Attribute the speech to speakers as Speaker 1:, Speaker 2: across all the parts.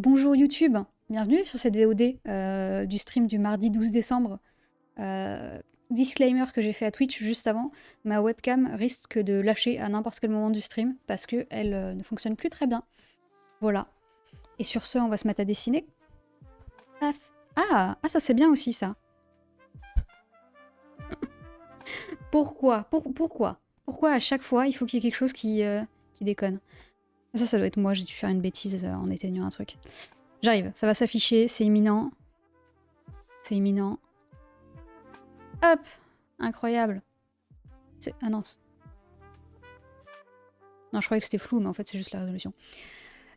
Speaker 1: Bonjour YouTube, bienvenue sur cette VOD du stream du mardi 12 décembre. Disclaimer que j'ai fait à Twitch juste avant, ma webcam risque de lâcher à n'importe quel moment du stream parce qu'elle ne fonctionne plus très bien. Voilà. Et sur ce, on va se mettre à dessiner. Paf. Ah, ça c'est bien aussi ça. Pourquoi Pourquoi à chaque fois il faut qu'il y ait quelque chose qui déconne? Ça doit être moi, j'ai dû faire une bêtise en éteignant un truc. J'arrive, ça va s'afficher, c'est imminent. C'est imminent. Hop! Incroyable. Ah non. Non, je croyais que c'était flou, mais en fait c'est juste la résolution.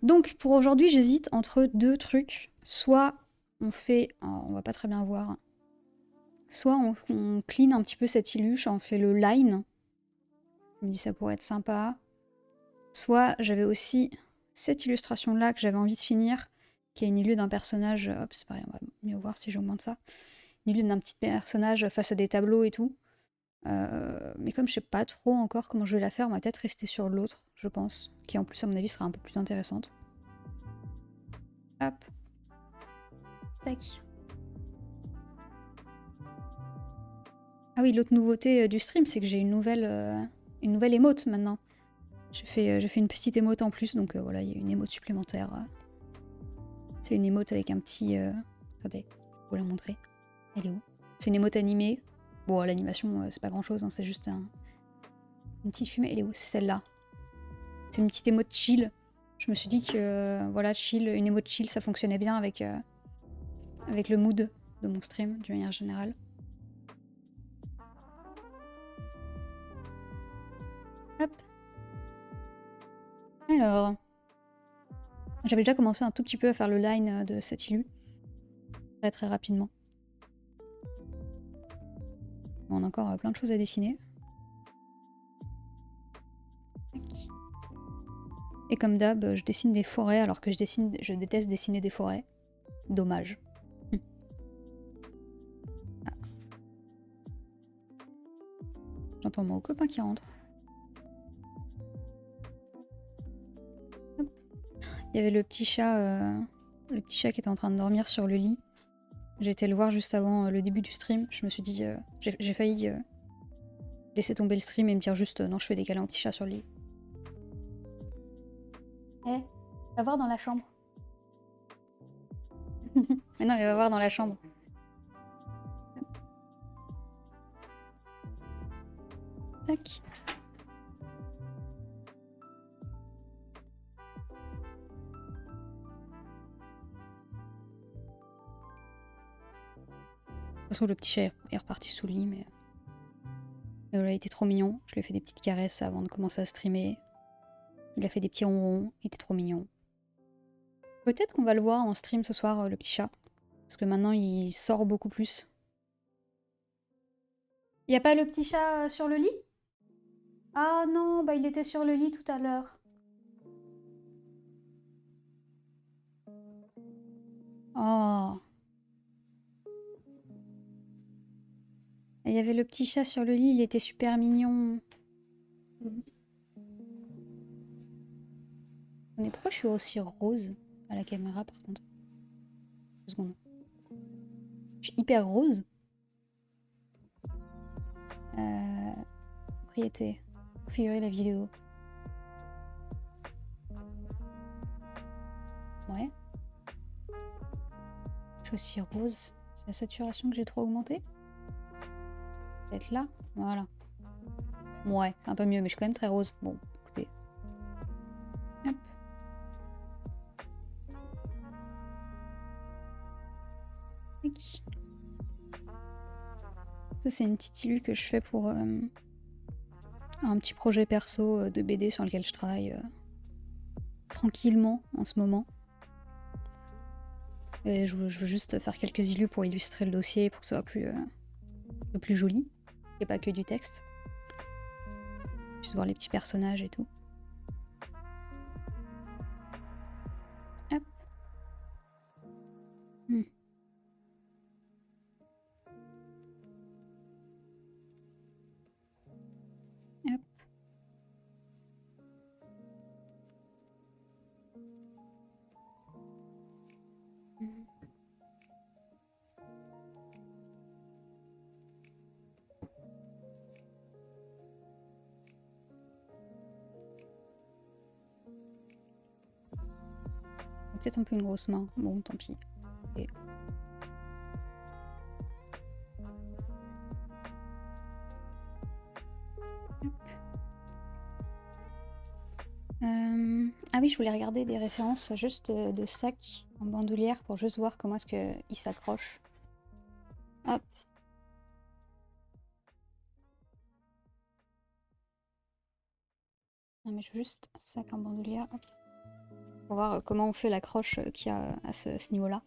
Speaker 1: Donc pour aujourd'hui, j'hésite entre deux trucs. Soit on fait... oh, on va pas très bien voir. Soit on clean un petit peu cette illuche, on fait le line. Je me dis ça pourrait être sympa. Soit j'avais aussi cette illustration-là que j'avais envie de finir, qui est une illustration d'un personnage... Hop, c'est pareil, on va mieux voir si j'augmente ça. Une illustration d'un petit personnage face à des tableaux et tout. Mais comme je sais pas trop encore comment je vais la faire, on va peut-être rester sur l'autre, je pense. Qui en plus, à mon avis, sera un peu plus intéressante. Hop. Tac. Ah oui, l'autre nouveauté du stream, c'est que j'ai une nouvelle émote maintenant. J'ai fait une petite émote en plus, donc voilà, il y a une émote supplémentaire. C'est une émote avec un petit... Attendez, je vais vous la montrer. Elle est où? C'est une émote animée. Bon, l'animation, c'est pas grand-chose, hein, c'est juste une petite fumée. Elle est où? C'est celle-là. C'est une petite émote chill. Je me suis dit que, voilà, chill, une émote chill, ça fonctionnait bien avec le mood de mon stream, d'une manière générale. Hop. Alors. J'avais déjà commencé un tout petit peu à faire le line de cette illu. Très très rapidement. Bon, on a encore plein de choses à dessiner. Et comme d'hab, je dessine des forêts alors que je déteste dessiner des forêts. Dommage. Ah. J'entends mon copain qui rentre. Hop. Il y avait le petit chat qui était en train de dormir sur le lit. J'ai été le voir juste avant le début du stream. Je me suis dit, j'ai failli laisser tomber le stream et me dire juste non, je fais des câlins au petit chat sur le lit. Eh, va voir dans la chambre. Mais non, mais va voir dans la chambre. Tac. De toute façon, le petit chat est reparti sous le lit, mais voilà, il était trop mignon. Je lui ai fait des petites caresses avant de commencer à streamer. Il a fait des petits ronrons, il était trop mignon. Peut-être qu'on va le voir en stream ce soir, le petit chat. Parce que maintenant, il sort beaucoup plus. Y a pas le petit chat sur le lit? Ah non, bah il était sur le lit tout à l'heure. Oh. Il y avait le petit chat sur le lit, il était super mignon. Mais pourquoi je suis aussi rose à la caméra par contre? 2 secondes. Je suis hyper rose. Propriété. Configurer la vidéo. Ouais. Je suis aussi rose. C'est la saturation que j'ai trop augmentée? Peut-être là? Voilà. Ouais, c'est un peu mieux, mais je suis quand même très rose. Bon, écoutez. Hop. Tac. Ça, c'est une petite illu que je fais pour un petit projet perso de BD sur lequel je travaille tranquillement en ce moment. Et je veux juste faire quelques illus pour illustrer le dossier, pour que ça soit un peu plus joli. Et pas que du texte. Juste voir les petits personnages et tout. Hop. Hop. Peut-être un peu une grosse main. Bon, tant pis. Et... Ah oui, je voulais regarder des références juste de sacs en bandoulière pour juste voir comment est-ce qu'ils s'accrochent. Hop. Non mais je veux juste un sac en bandoulière. Hop. Pour voir comment on fait l'accroche qu'il y a à ce niveau-là.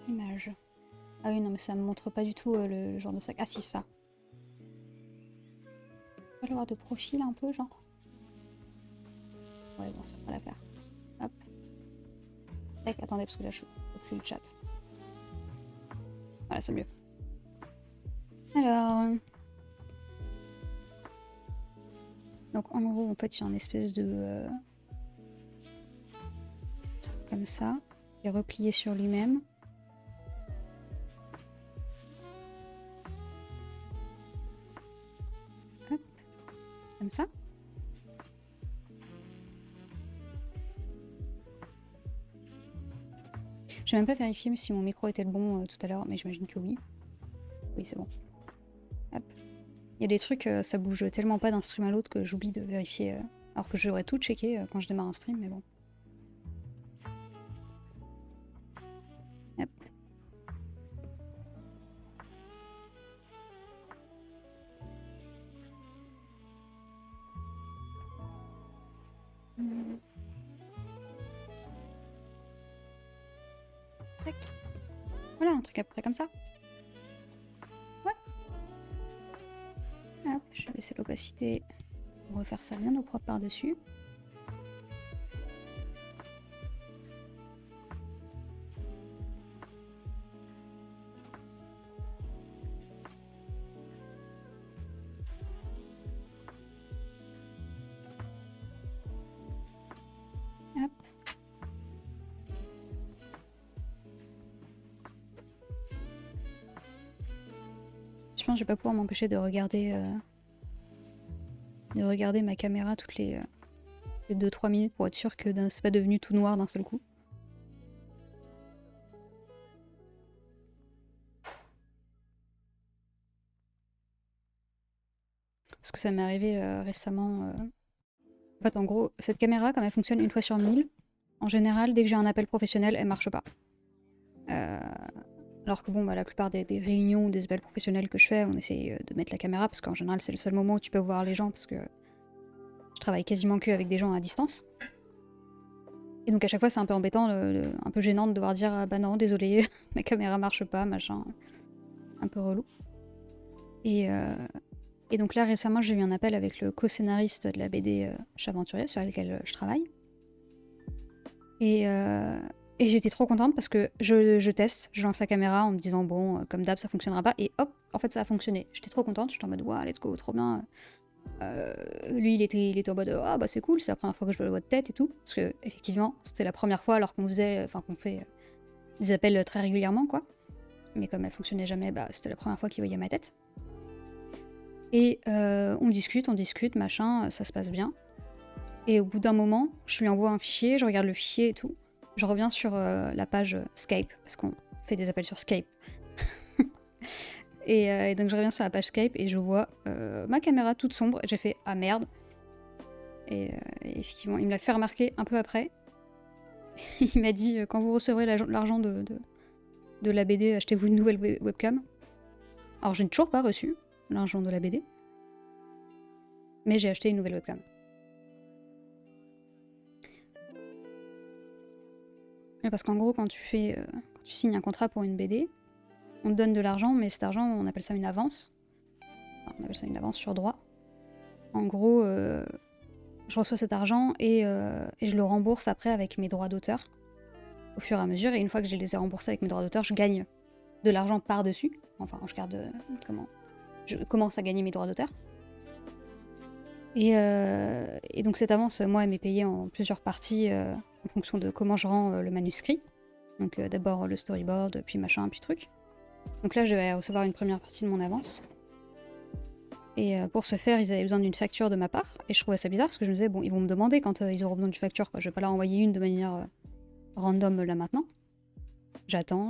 Speaker 1: Image. Ah oui, non mais ça me montre pas du tout le genre de sac. Ah si, ça. On va le voir de profil un peu, genre. Ouais, bon, ça fera l'affaire. Hop. Tac, attendez, parce que là, je vois plus le chat. Voilà, c'est mieux. Alors... Donc, en gros, en fait, il y a une espèce de... comme ça. Il est replié sur lui-même. Hop. Comme ça. J'ai même pas vérifié si mon micro était le bon tout à l'heure, mais j'imagine que oui. Oui, c'est bon. Hop. Il y a des trucs, ça bouge tellement pas d'un stream à l'autre que j'oublie de vérifier. Alors que j'aurais tout checké quand je démarre un stream, mais bon. Hop. Tac. Voilà, un truc à peu près comme ça. Ouais. Hop, je vais laisser l'opacité pour refaire ça bien au propre par-dessus. Hop. Je pense que je vais pas pouvoir m'empêcher de regarder ma caméra toutes les 2-3 minutes pour être sûr que c'est pas devenu tout noir d'un seul coup. Parce que ça m'est arrivé récemment. En fait, en gros, cette caméra, comme elle fonctionne une fois sur 1000, en général, dès que j'ai un appel professionnel, elle marche pas. Alors que bon, bah, la plupart des réunions ou des appels professionnels que je fais, on essaye de mettre la caméra, parce qu'en général, c'est le seul moment où tu peux voir les gens, parce que je travaille quasiment que avec des gens à distance. Et donc à chaque fois, c'est un peu embêtant, un peu gênant de devoir dire ah, bah non, désolé, ma caméra marche pas, machin. Un peu relou. Et donc là, récemment, j'ai eu un appel avec le co-scénariste de la BD Chaventurier, sur laquelle je travaille. Et j'étais trop contente parce que je teste, je lance la caméra en me disant bon, comme d'hab, ça fonctionnera pas. Et hop, en fait, ça a fonctionné. J'étais trop contente, j'étais en mode wow, let's go, trop bien. Lui, il était en mode ah bah c'est cool, c'est la première fois que je vois votre tête et tout. Parce que effectivement, c'était la première fois alors qu'on fait des appels très régulièrement, quoi. Mais comme elle fonctionnait jamais, bah c'était la première fois qu'il voyait ma tête. Et on discute, machin, ça se passe bien. Et au bout d'un moment, je lui envoie un fichier, je regarde le fichier et tout. Je reviens sur la page Skype, parce qu'on fait des appels sur Skype. et donc je reviens sur la page Skype et je vois ma caméra toute sombre. J'ai fait ah merde. Et effectivement, il me l'a fait remarquer un peu après. Il m'a dit quand vous recevrez l'argent de la BD, achetez-vous une nouvelle webcam. Alors je n'ai toujours pas reçu l'argent de la BD. Mais j'ai acheté une nouvelle webcam. Parce qu'en gros, quand tu signes un contrat pour une BD, on te donne de l'argent, mais cet argent, on appelle ça une avance. Enfin, on appelle ça une avance sur droit. En gros, je reçois cet argent et je le rembourse après avec mes droits d'auteur, au fur et à mesure. Et une fois que je les ai remboursés avec mes droits d'auteur, je gagne de l'argent par-dessus. Enfin, je commence à gagner mes droits d'auteur. Et donc cette avance, moi, elle m'est payée en plusieurs parties en fonction de comment je rends le manuscrit. Donc d'abord le storyboard, puis machin, puis truc. Donc là, je vais recevoir une première partie de mon avance. Et pour ce faire, ils avaient besoin d'une facture de ma part. Et je trouvais ça bizarre parce que je me disais, bon, ils vont me demander quand ils auront besoin d'une facture, quoi. Je vais pas leur envoyer une de manière random là maintenant. J'attends.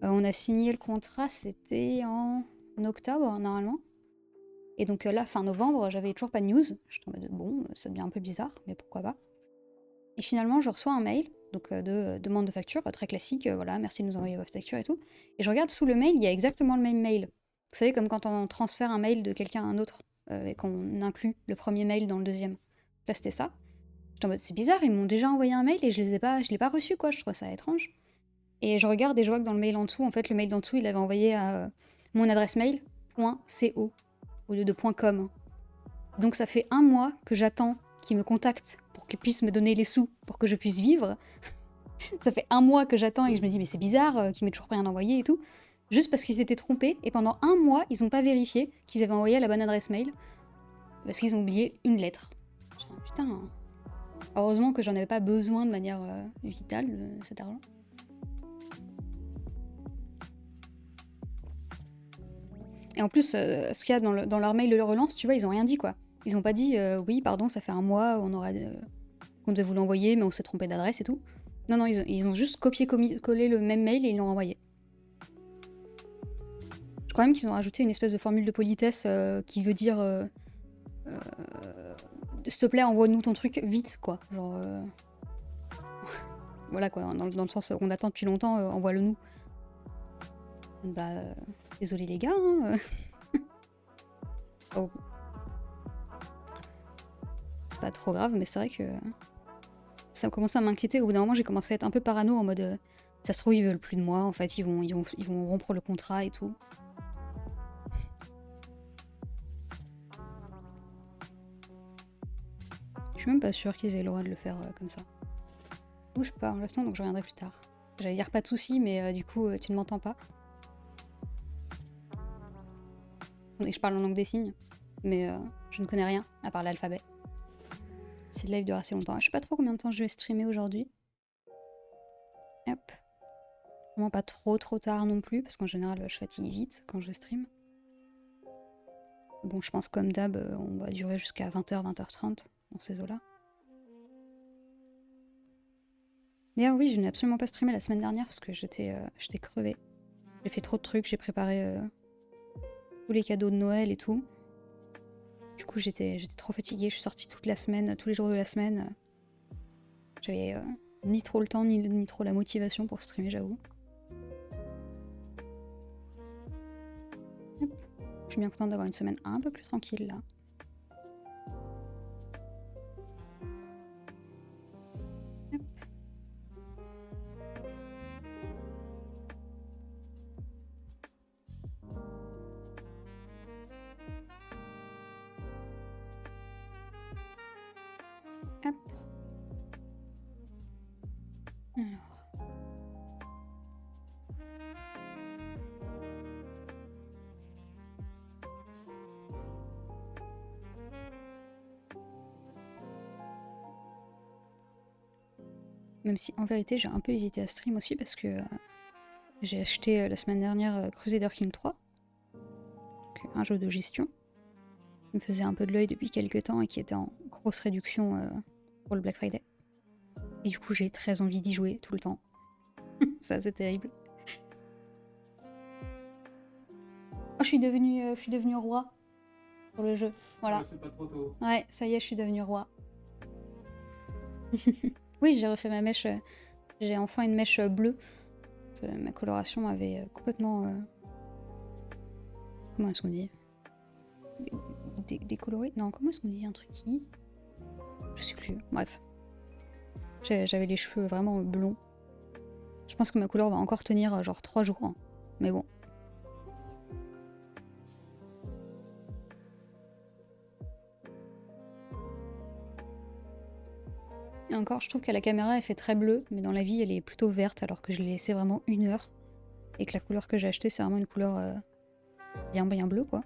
Speaker 1: On a signé le contrat, c'était en octobre normalement. Et donc là, fin novembre, j'avais toujours pas de news. Je tombais de bon, ça devient un peu bizarre, mais pourquoi pas. Et finalement, je reçois un mail donc de demande de facture, très classique, voilà, merci de nous envoyer votre facture et tout. Et je regarde sous le mail, il y a exactement le même mail. Vous savez, comme quand on transfère un mail de quelqu'un à un autre et qu'on inclut le premier mail dans le deuxième. Là, c'était ça. J'étais en mode, c'est bizarre, ils m'ont déjà envoyé un mail et je l'ai pas reçu, quoi. Je trouve ça étrange. Et je regarde et je vois que dans le mail en dessous, en fait, le mail d'en dessous, il avait envoyé à mon adresse mail .co au lieu de .com. Donc ça fait un mois que j'attends qu'il me contacte pour qu'il puisse me donner les sous pour que je puisse vivre. Ça fait un mois que j'attends et que je me dis mais c'est bizarre qu'il m'ait toujours rien envoyé et tout. Juste parce qu'ils s'étaient trompés et pendant un mois, ils n'ont pas vérifié qu'ils avaient envoyé à la bonne adresse mail. Parce qu'ils ont oublié une lettre. Putain. Heureusement que j'en avais pas besoin de manière vitale, cet argent. Et en plus, ce qu'il y a dans leur mail de relance, tu vois, ils ont rien dit, quoi. Ils ont pas dit oui, pardon, ça fait un mois, on devait vous l'envoyer, mais on s'est trompé d'adresse et tout. Non, ils ont juste copié-collé le même mail et ils l'ont envoyé. Je crois même qu'ils ont rajouté une espèce de formule de politesse qui veut dire s'il te plaît, envoie-nous ton truc vite, quoi. Genre. Voilà, quoi, dans le sens on attend depuis longtemps, envoie-le nous. Bah. Désolé les gars, hein. Oh. C'est pas trop grave, mais c'est vrai que ça a commencé à m'inquiéter. Au bout d'un moment, j'ai commencé à être un peu parano en mode ça se trouve, ils veulent plus de moi, en fait, ils vont rompre le contrat et tout. Je suis même pas sûre qu'ils aient le droit de le faire comme ça. Bouge pas, l'instant, donc je reviendrai plus tard. J'allais dire pas de soucis, mais du coup, tu ne m'entends pas. Et je parle en langue des signes, mais je ne connais rien à part l'alphabet. Si le live dure assez longtemps. Je sais pas trop combien de temps je vais streamer aujourd'hui. Hop. Vraiment pas trop tard non plus, parce qu'en général je fatigue vite quand je stream. Bon, je pense comme d'hab, on va durer jusqu'à 20h, 20h30 dans ces eaux-là. D'ailleurs oui, je n'ai absolument pas streamé la semaine dernière parce que j'étais crevée. J'ai fait trop de trucs, j'ai préparé tous les cadeaux de Noël et tout. Du coup j'étais trop fatiguée, je suis sortie toute la semaine, tous les jours de la semaine. J'avais ni trop le temps, ni trop la motivation pour streamer, j'avoue. Hop. Je suis bien contente d'avoir une semaine un peu plus tranquille là. Hop. Hop. Alors. Même si en vérité j'ai un peu hésité à stream aussi parce que j'ai acheté la semaine dernière Crusader King 3, donc, un jeu de gestion qui me faisait un peu de l'œil depuis quelques temps et qui était en grosse réduction pour le Black Friday. Et du coup j'ai très envie d'y jouer tout le temps. Ça c'est terrible. Oh, je suis devenue roi pour le jeu. Voilà.
Speaker 2: C'est pas trop tôt.
Speaker 1: Ouais, ça y est, je suis devenue roi. Oui, j'ai refait ma mèche. J'ai enfin une mèche bleue. Ma coloration avait complètement... Comment est-ce qu'on dit décoloré? Non, comment est-ce qu'on dit un truc qui... Je sais plus. Bref. J'avais les cheveux vraiment blonds. Je pense que ma couleur va encore tenir genre 3 jours. Hein. Mais bon. Et encore, je trouve qu'à la caméra, elle fait très bleue, mais dans la vie, elle est plutôt verte, alors que je l'ai laissée vraiment 1 heure. Et que la couleur que j'ai achetée, c'est vraiment une couleur bien bleue, quoi.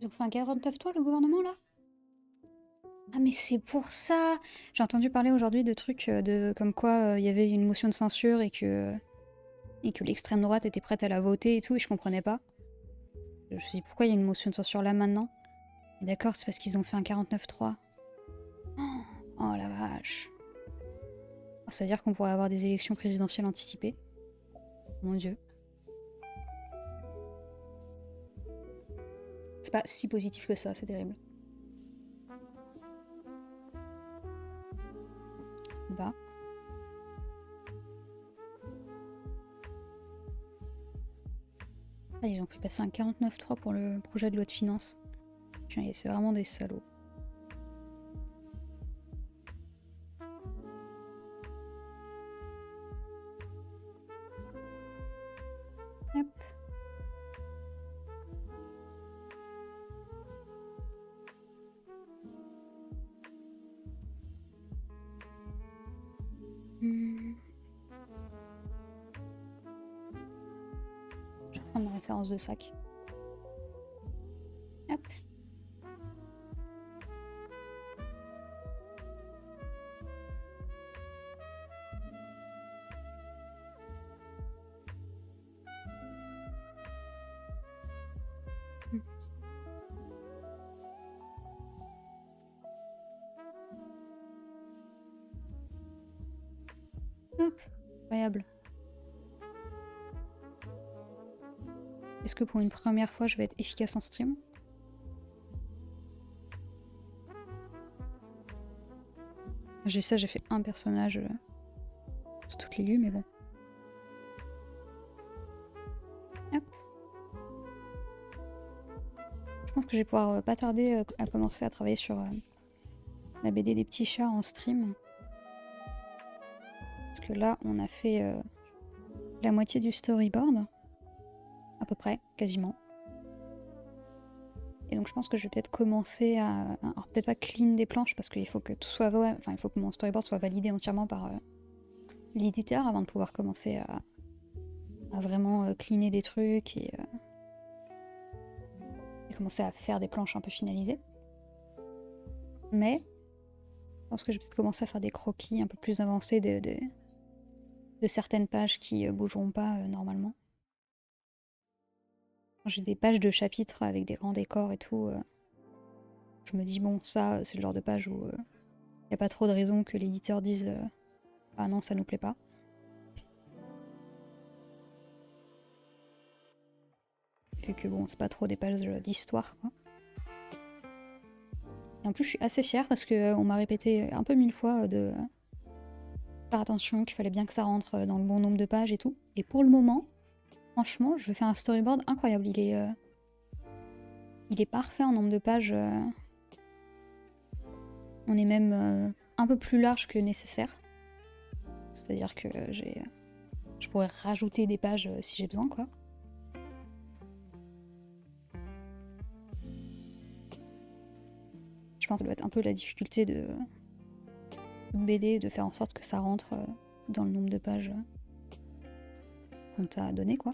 Speaker 1: Ils ont fait un 49.3 le gouvernement là? Ah mais c'est pour ça! J'ai entendu parler aujourd'hui de trucs de comme quoi il y avait une motion de censure et que l'extrême droite était prête à la voter et tout, et je comprenais pas. Je me suis dit pourquoi il y a une motion de censure là maintenant? Et d'accord, c'est parce qu'ils ont fait un 49.3. Oh la vache. Oh, ça veut dire qu'on pourrait avoir des élections présidentielles anticipées. Mon Dieu. C'est pas si positif que ça, c'est terrible. Bah. Ah, ils ont fait passer un 49.3 pour le projet de loi de finances. C'est vraiment des salauds. Hop. Je vais prendre ma référence de sac. Hop. Hop. Incroyable. Est-ce que pour une première fois, je vais être efficace en stream? J'ai fait un personnage sur toutes les lieux, mais bon. Hop. Je pense que je vais pouvoir pas tarder à commencer à travailler sur la BD des petits chats en stream. Parce que là, on a fait la moitié du storyboard. À peu près, quasiment. Et donc je pense que je vais peut-être commencer à... Alors peut-être pas clean des planches parce qu'il faut que tout soit... Enfin, il faut que mon storyboard soit validé entièrement par l'éditeur avant de pouvoir commencer à vraiment cleaner des trucs et commencer à faire des planches un peu finalisées. Mais je pense que je vais peut-être commencer à faire des croquis un peu plus avancés de certaines pages qui bougeront pas normalement. J'ai des pages de chapitres avec des grands décors et tout. Je me dis, bon, ça, c'est le genre de page où il n'y a pas trop de raison que l'éditeur dise ah non, ça nous plaît pas. Vu que bon, c'est pas trop des pages d'histoire, quoi. Et en plus, je suis assez fière parce qu'on m'a répété un peu 1000 fois de faire attention, qu'il fallait bien que ça rentre dans le bon nombre de pages et tout. Et pour le moment, franchement, je fais un storyboard incroyable. Il est parfait en nombre de pages. On est même un peu plus large que nécessaire. C'est-à-dire que je pourrais rajouter des pages si j'ai besoin, quoi. Je pense que ça doit être un peu la difficulté de BD, de faire en sorte que ça rentre dans le nombre de pages qu'on t'a donné, quoi.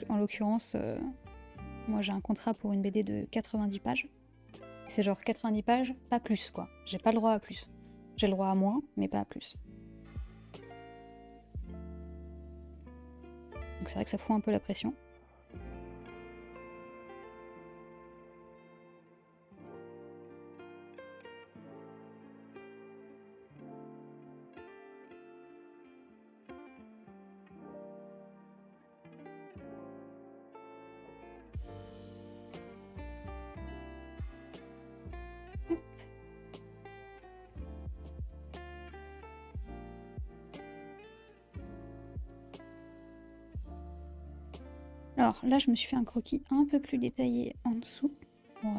Speaker 1: En l'occurrence, moi j'ai un contrat pour une BD de 90 pages. C'est genre 90 pages, pas plus, quoi. J'ai pas le droit à plus. J'ai le droit à moins, mais pas à plus. Donc c'est vrai que ça fout un peu la pression. Alors là, je me suis fait un croquis un peu plus détaillé en dessous pour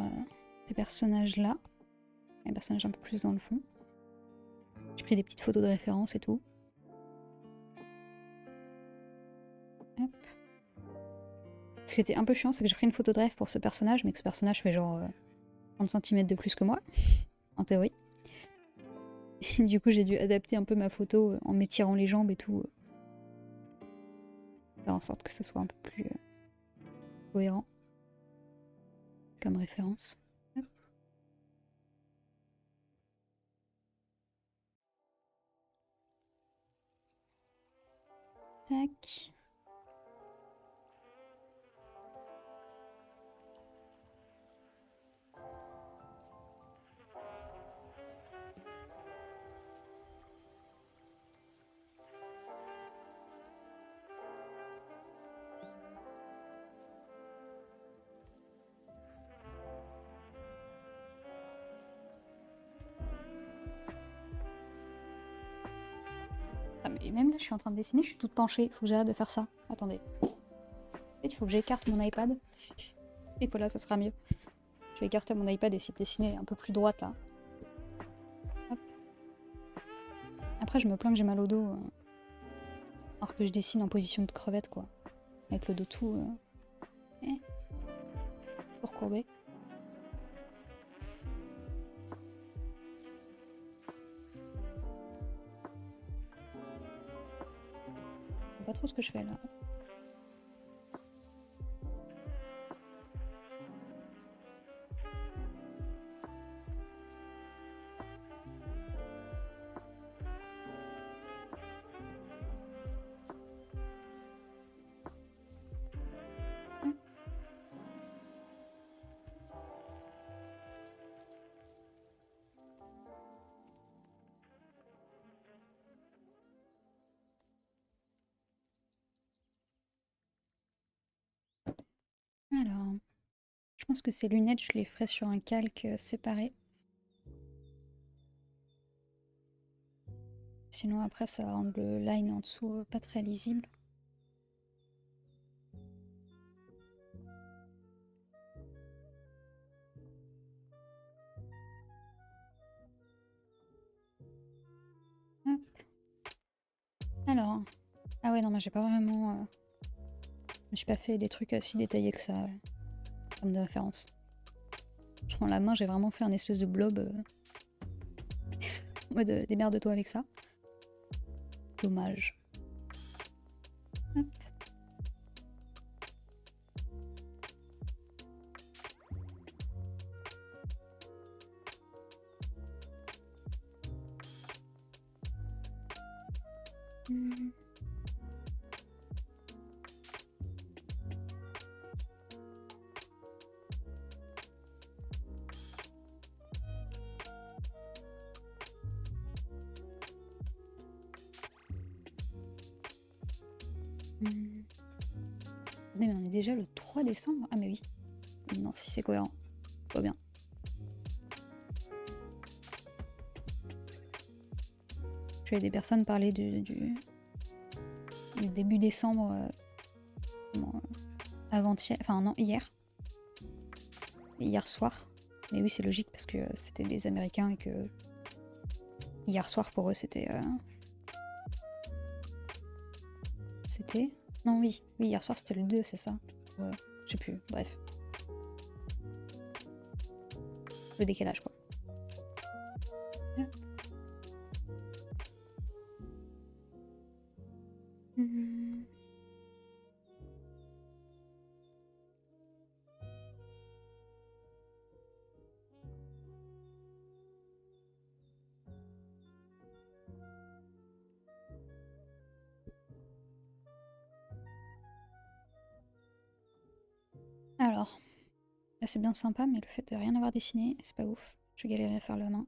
Speaker 1: ces personnages-là. Les personnages un peu plus dans le fond. J'ai pris des petites photos de référence et tout. Hop. Ce qui était un peu chiant, c'est que j'ai pris une photo de rêve pour ce personnage, mais que ce personnage fait genre 30 cm de plus que moi, en théorie. Du coup, j'ai dû adapter un peu ma photo en m'étirant les jambes et tout. Faire en sorte que ça soit un peu plus cohérent comme référence. Hop. Tac. Ah mais même là je suis en train de dessiner, je suis toute penchée, faut que j'arrête de faire ça. Attendez. En fait il faut que j'écarte mon iPad. Et voilà, ça sera mieux. Je vais écarter mon iPad et essayer de dessiner un peu plus droite là. Hop. Après je me plains que j'ai mal au dos. Alors que je dessine en position de crevette quoi. Avec le dos tout... pour courber. Je sais pas trop ce que je fais là. Alors, je pense que ces lunettes, je les ferai sur un calque séparé. Sinon après ça va rendre le line en dessous pas très lisible. Hop. Alors, ah ouais non mais j'ai pas vraiment... Je me suis pas fait des trucs si détaillés que ça comme de référence. Je prends la main, j'ai vraiment fait un espèce de blob en mode démerde-toi avec ça. Dommage. Hop. Hmm. Hmm. Mais on est déjà le 3 décembre. Ah mais oui. Non, si c'est cohérent. Pas bien. Je vois des personnes parler du début décembre avant-hier. Enfin non, hier. Hier soir. Mais oui, c'est logique parce que c'était des Américains et que hier soir pour eux c'était... C'était... Non, oui. Oui, hier soir c'était le 2, c'est ça. Ouais, je sais plus. Bref. Le décalage, quoi. Mmh. Alors, là c'est bien sympa, mais le fait de rien avoir dessiné, c'est pas ouf. Je vais galérer à faire la main.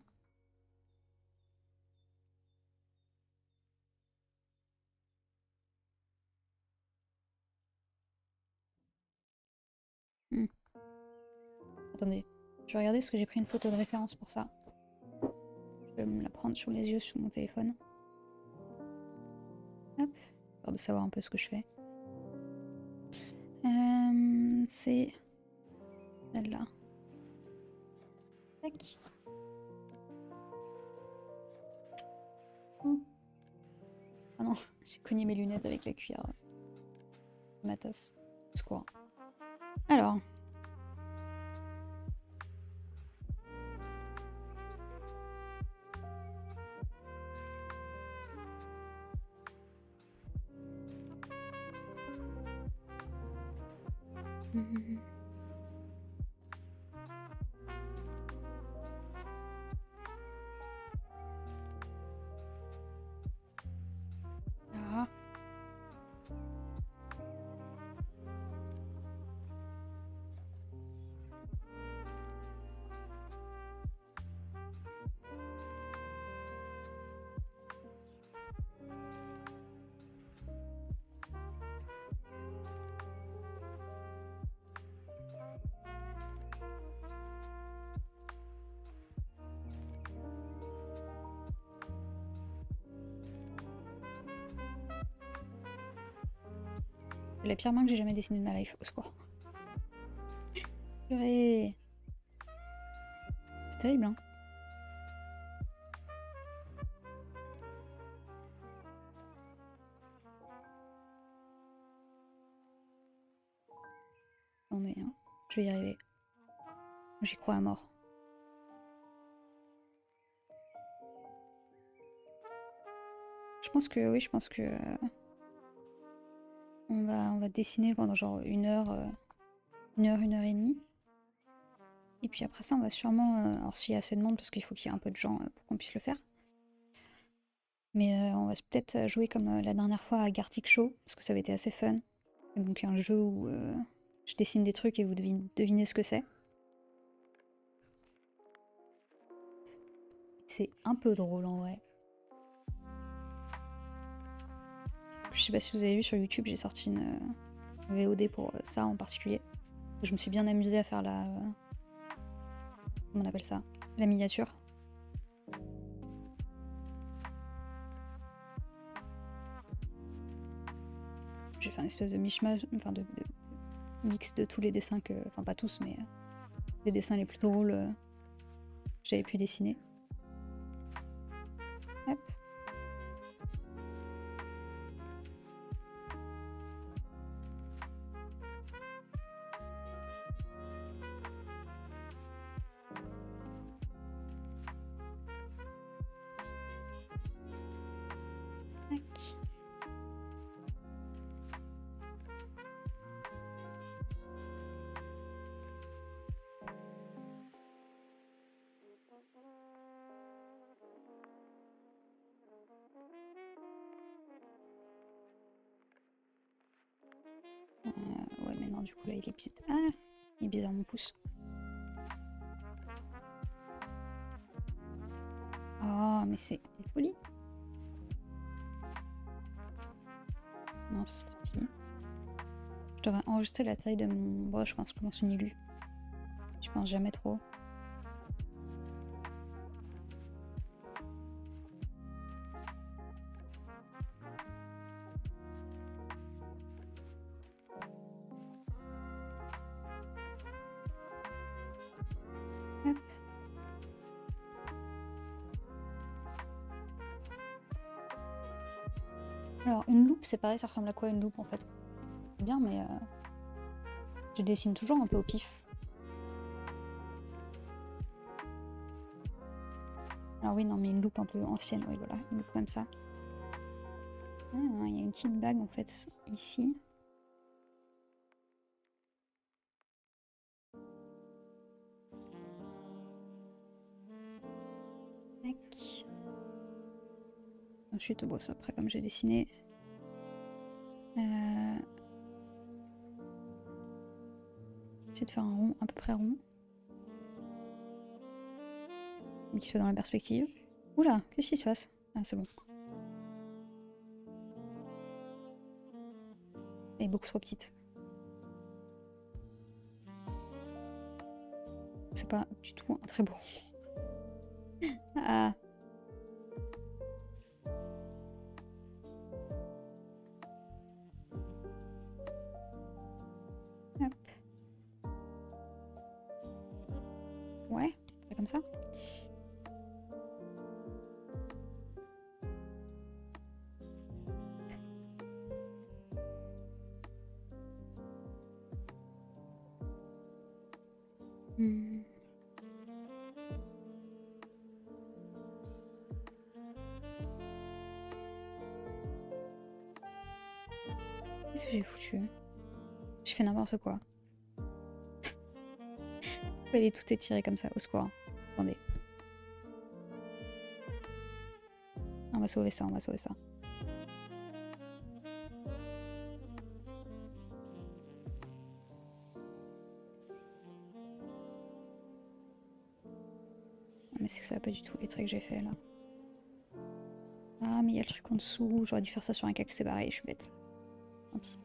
Speaker 1: Hmm. Attendez, je vais regarder parce que j'ai pris une photo de référence pour ça. Je vais me la prendre sur les yeux sur mon téléphone. Hop, histoire de savoir un peu ce que je fais. C'est celle-là. Tac. Oh. Ah non, j'ai cogné mes lunettes avec la cuillère. Ma tasse. Secours. Alors. Ah. C'est la pire main que j'ai jamais dessinée de ma life, au secours. Purée. C'est terrible, hein. Attendez, hein. Je vais y arriver. J'y crois à mort. Je pense que, oui, je pense que... on va dessiner pendant genre 1 heure, 1 heure et demie. Et puis après ça, on va sûrement... alors s'il y a assez de monde, parce qu'il faut qu'il y ait un peu de gens pour qu'on puisse le faire. Mais on va peut-être jouer comme la dernière fois à Gartic Show, parce que ça avait été assez fun. Et donc un jeu où je dessine des trucs et vous devinez ce que c'est. C'est un peu drôle en vrai. Je sais pas si vous avez vu sur YouTube, j'ai sorti une VOD pour ça en particulier. Je me suis bien amusée à faire la... comment on appelle ça? La miniature. J'ai fait un espèce de mishmash, enfin de mix de tous les dessins que... Enfin pas tous, mais des dessins les plus drôles que j'avais pu dessiner. Hop. Tac. Ouais, mais non, du coup là il est bizarre. Ah, il est bizarre mon pouce. Oh, mais c'est une folie. Non, c'est trop petit. Je devrais enregistrer la taille de mon brush quand je commence une illu. Je pense jamais trop. Hop. Alors, une loupe, c'est pareil, ça ressemble à quoi une loupe en fait? C'est bien, mais je dessine toujours un peu au pif. Alors oui, non, mais une loupe un peu ancienne, oui, voilà, une loupe comme ça. Ah, il y a une petite bague en fait ici. Tac. Ensuite, bon, ça après comme j'ai dessiné. J'essaie de faire un rond à peu près rond. Mais qu'il soit dans la perspective. Oula, qu'est-ce qui se passe? Ah, c'est bon. Elle est beaucoup trop petite. C'est pas du tout un très beau. Ah. Hop. Ouais, comme ça. Qu'est-ce que j'ai foutu? J'ai fait n'importe quoi. Elle est tout étirée comme ça, au secours. Attendez. On va sauver ça, on va sauver ça. Mais c'est que ça va pas du tout les traits que j'ai fait là. Ah mais il y a le truc en dessous, j'aurais dû faire ça sur un cas qui s'est barré, je suis bête. Tant pis.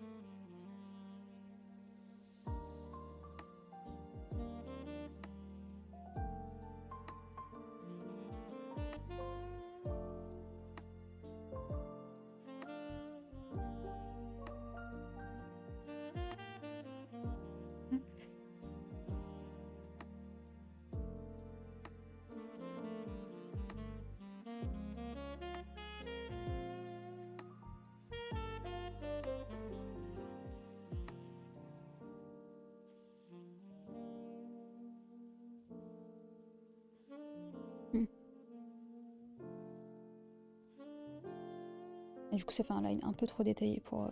Speaker 1: Et du coup ça fait un line un peu trop détaillé pour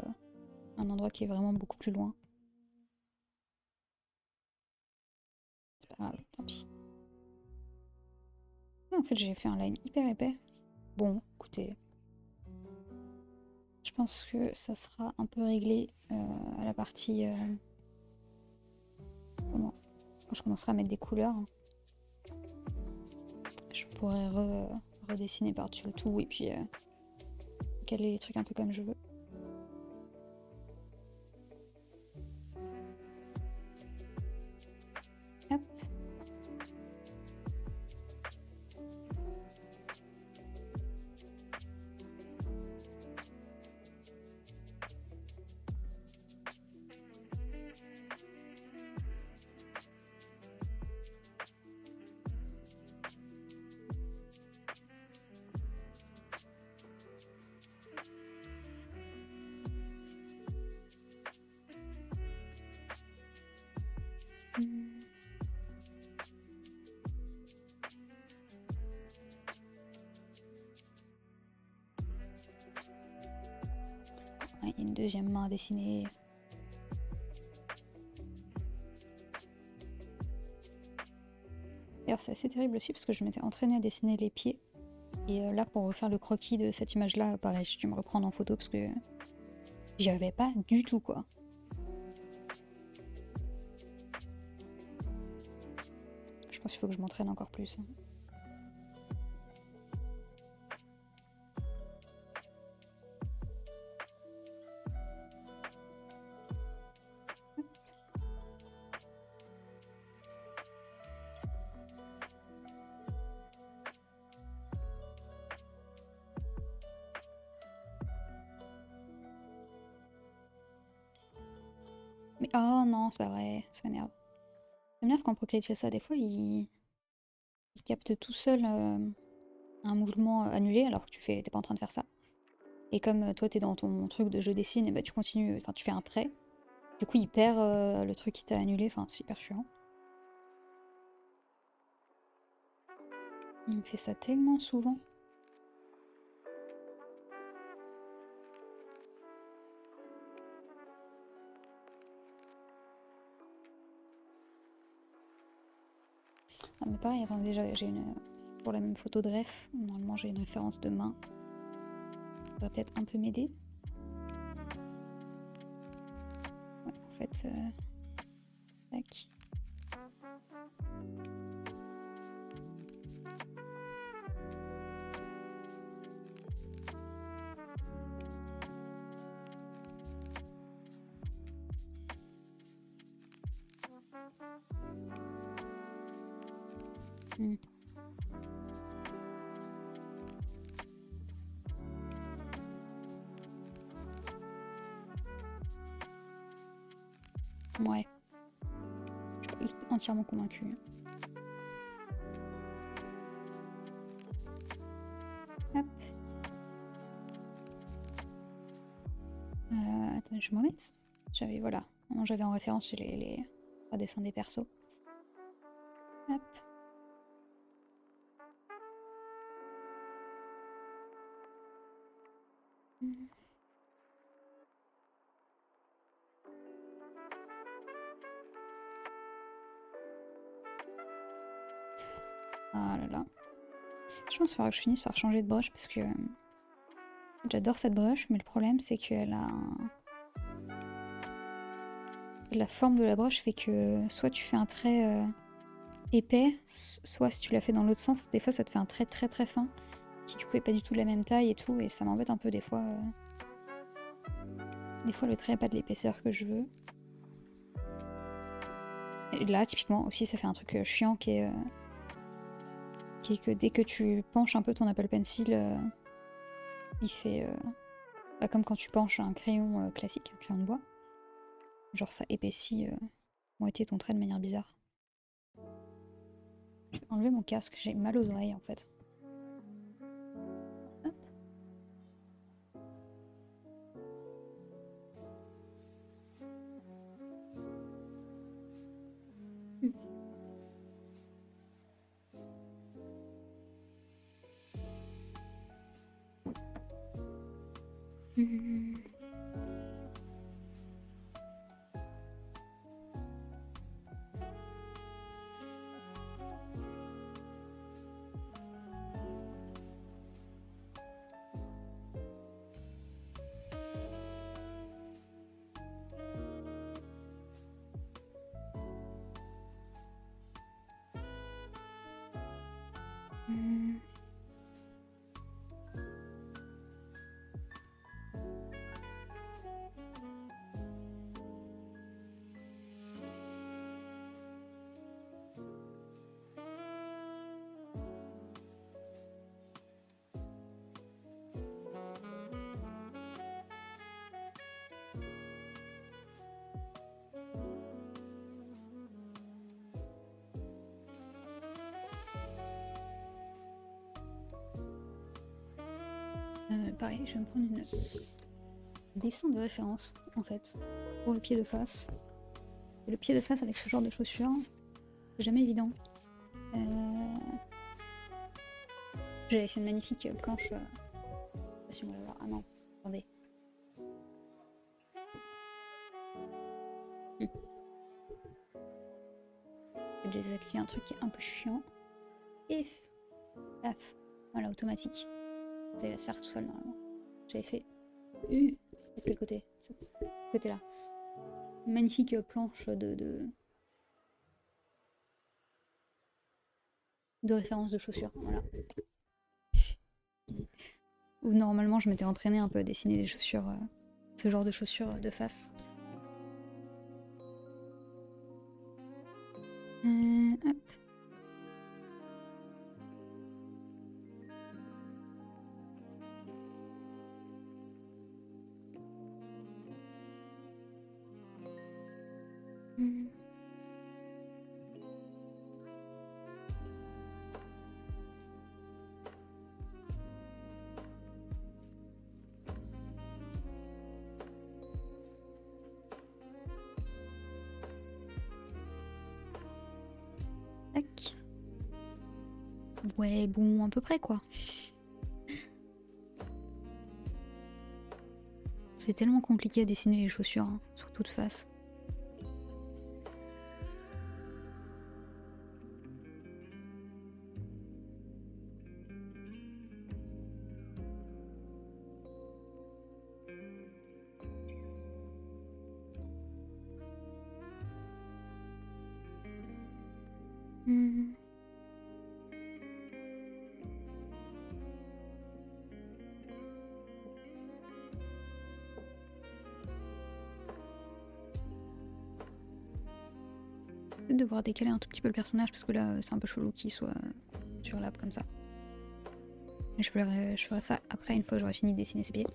Speaker 1: un endroit qui est vraiment beaucoup plus loin. C'est pas grave, tant pis. Ah, en fait j'ai fait un line hyper épais. Bon, écoutez. Je pense que ça sera un peu réglé à la partie... Comment quand je commencerai à mettre des couleurs. Je pourrais redessiner par-dessus le tout et puis caler les trucs un peu comme je veux. Hop. Il y a une deuxième main à dessiner. D'ailleurs, c'est assez terrible aussi parce que je m'étais entraînée à dessiner les pieds. Et là, pour refaire le croquis de cette image-là, pareil, j'ai dû me reprendre en photo parce que j'y arrivais pas du tout, quoi. Je pense qu'il faut que je m'entraîne encore plus. Mais oh non, c'est pas vrai, ça m'énerve. Ça m'énerve quand Procreate fait ça, des fois il capte tout seul un mouvement annulé alors que t'es pas en train de faire ça. Et comme toi t'es dans ton truc de je dessine, et bah tu continues, enfin tu fais un trait. Du coup il perd le truc qui t'a annulé, enfin c'est hyper chiant. Il me fait ça tellement souvent. Ah, mais pareil, attends, déjà j'ai une... Pour la même photo de ref, normalement j'ai une référence de main. Ça va peut-être un peu m'aider. Ouais, en fait... Tac. Hmm. Ouais. Je suis pas entièrement convaincue. Hop. Attends, je me remets. J'avais, voilà. J'avais en référence les dessins des persos. Hop. Ah là là. Je pense qu'il faudra que je finisse par changer de brush parce que j'adore cette brush, mais le problème c'est qu'elle a la forme de la brush fait que soit tu fais un trait épais, soit si tu la fais dans l'autre sens, des fois ça te fait un trait très très fin qui du coup est pas du tout de la même taille et tout, et ça m'embête un peu des fois. Des fois le trait n'a pas de l'épaisseur que je veux. Et là typiquement aussi ça fait un truc chiant qui est que dès que tu penches un peu ton Apple Pencil, il fait comme quand tu penches un crayon classique, un crayon de bois. Genre ça épaissit moitié ton trait de manière bizarre. Je vais enlever mon casque, j'ai mal aux oreilles en fait. Hop. Pareil, je vais me prendre une dessin de référence en fait pour le pied de face. Et le pied de face avec ce genre de chaussures, c'est jamais évident. J'avais fait une magnifique planche. Si on va la voir. Ah non, attendez. J'ai désactivé un truc qui est un peu chiant. Et paf, voilà, automatique. Ça va se faire tout seul normalement. J'avais fait de quel côté? Ce côté-là. Magnifique planche de référence de chaussures. Voilà. Où normalement je m'étais entraînée un peu à dessiner des chaussures, ce genre de chaussures de face. Hop. Tac. Ouais, bon, à peu près quoi. C'est tellement compliqué à dessiner les chaussures, hein, sur toute face. Peut-être devoir décaler un tout petit peu le personnage parce que là c'est un peu chelou qu'il soit sur l'arbre comme ça. Mais je ferai ça après une fois que j'aurai fini de dessiner ses pieds.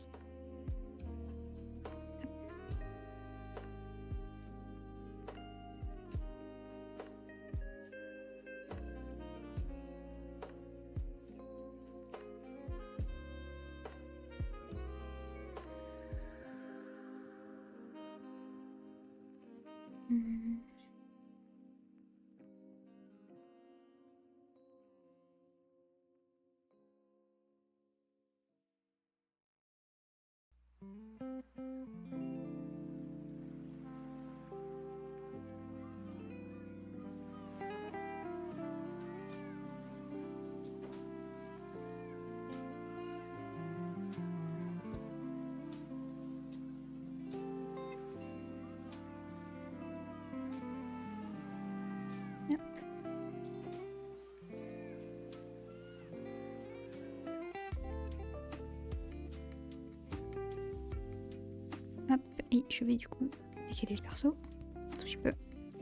Speaker 1: Et je vais du coup décaler le perso un tout petit peu.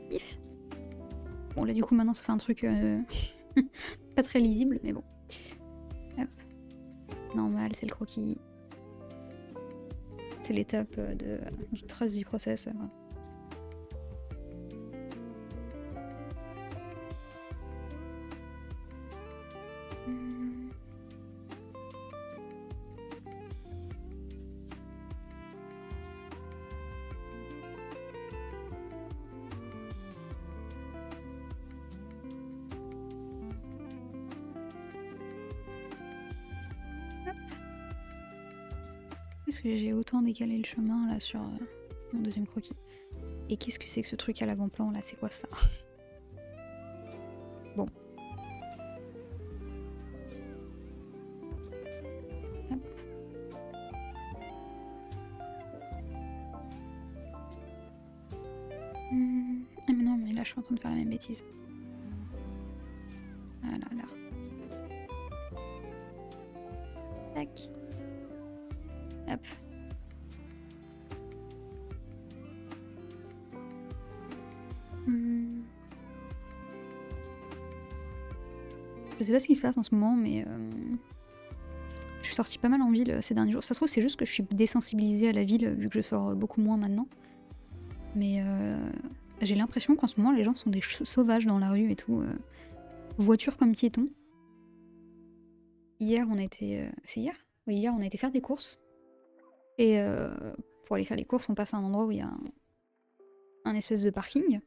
Speaker 1: Pif. Bon là du coup maintenant ça fait un truc pas très lisible mais bon. Hop. Normal, c'est le croquis. C'est l'étape du trusty process. Est-ce que j'ai autant décalé le chemin là sur mon deuxième croquis? Et qu'est-ce que c'est que ce truc à l'avant-plan là? C'est quoi ça? Bon. Hop. Ah mais non, mais là je suis en train de faire la même bêtise. Ah là là. Tac. Hop. Je sais pas ce qui se passe en ce moment, mais je suis sortie pas mal en ville ces derniers jours. Ça se trouve, c'est juste que je suis désensibilisée à la ville, vu que je sors beaucoup moins maintenant. Mais j'ai l'impression qu'en ce moment, les gens sont des sauvages dans la rue et tout. Voiture comme piéton. Hier, on a été... c'est hier? Oui, hier, on a été faire des courses. Et pour aller faire les courses, on passe à un endroit où il y a un espèce de parking.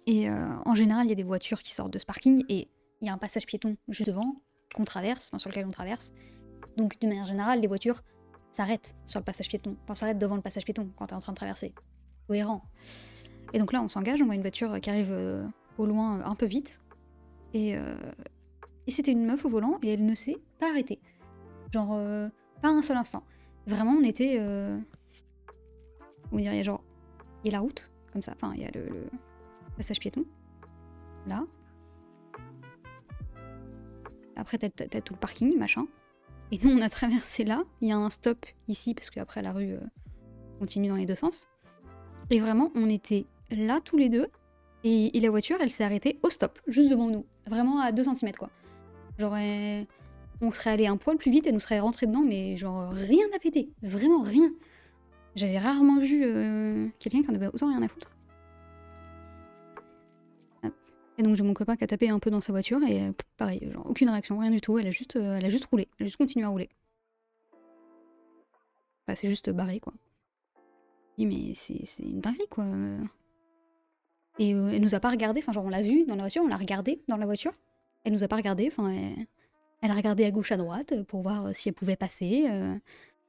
Speaker 1: Et en général, il y a des voitures qui sortent de ce parking et il y a un passage piéton juste devant, qu'on traverse, enfin sur lequel on traverse. Donc de manière générale, les voitures s'arrêtent sur le passage piéton, enfin s'arrêtent devant le passage piéton quand t'es en train de traverser. Cohérent. Et donc là, on s'engage, on voit une voiture qui arrive au loin un peu vite. Et c'était une meuf au volant et elle ne s'est pas arrêtée. Genre, pas un seul instant. Vraiment, on était... on dirait, genre, il y a la route, comme ça, enfin, il y a le passage piéton, là. Après, t'as tout le parking, machin. Et nous, on a traversé là. Il y a un stop ici, parce qu'après, la rue continue dans les deux sens. Et vraiment, on était là, tous les deux. Et la voiture, elle s'est arrêtée au stop, juste devant nous. Vraiment à 2 cm, quoi. Genre, on serait allé un poil plus vite, elle nous serait rentrée dedans, mais genre, rien à péter. Vraiment rien. J'avais rarement vu quelqu'un qui en avait autant rien à foutre. Et donc j'ai mon copain qui a tapé un peu dans sa voiture et pareil, genre aucune réaction, rien du tout, elle a juste roulé, elle a juste continué à rouler. Enfin, c'est juste barré quoi. Je dis mais c'est une dinguerie quoi. Et elle nous a pas regardé, enfin genre on l'a vue dans la voiture, on l'a regardée dans la voiture. Elle nous a pas regardé, enfin elle a regardé à gauche à droite pour voir si elle pouvait passer,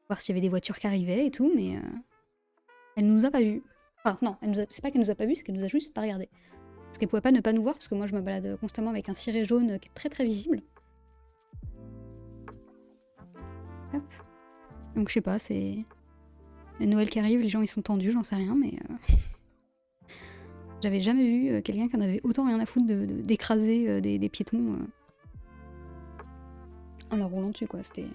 Speaker 1: voir s'il y avait des voitures qui arrivaient et tout, mais elle nous a pas vus. Enfin non, c'est pas qu'elle nous a pas vus, c'est qu'elle nous a juste pas regardé. Parce qu'elle pouvait pas ne pas nous voir, parce que moi je me balade constamment avec un ciré jaune qui est très très visible. Hop. Donc je sais pas, c'est... le Noël qui arrive, les gens ils sont tendus, j'en sais rien, mais... J'avais jamais vu quelqu'un qui en avait autant rien à foutre d'écraser des piétons en leur roulant dessus, quoi. C'était...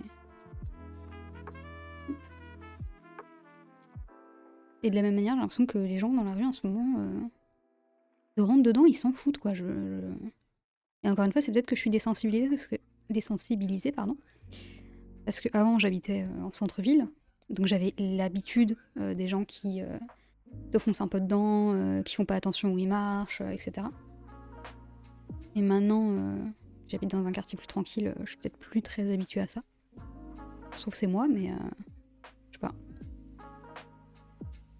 Speaker 1: Et de la même manière, j'ai l'impression que les gens dans la rue en ce moment... de rentre dedans, ils s'en foutent, quoi. Et encore une fois, c'est peut-être que je suis désensibilisée, pardon. Parce qu'avant, j'habitais en centre-ville, donc j'avais l'habitude des gens qui te foncent un peu dedans, qui font pas attention où ils marchent, etc. Et maintenant, j'habite dans un quartier plus tranquille, je suis peut-être plus très habituée à ça. Je trouve que c'est moi, mais je sais pas.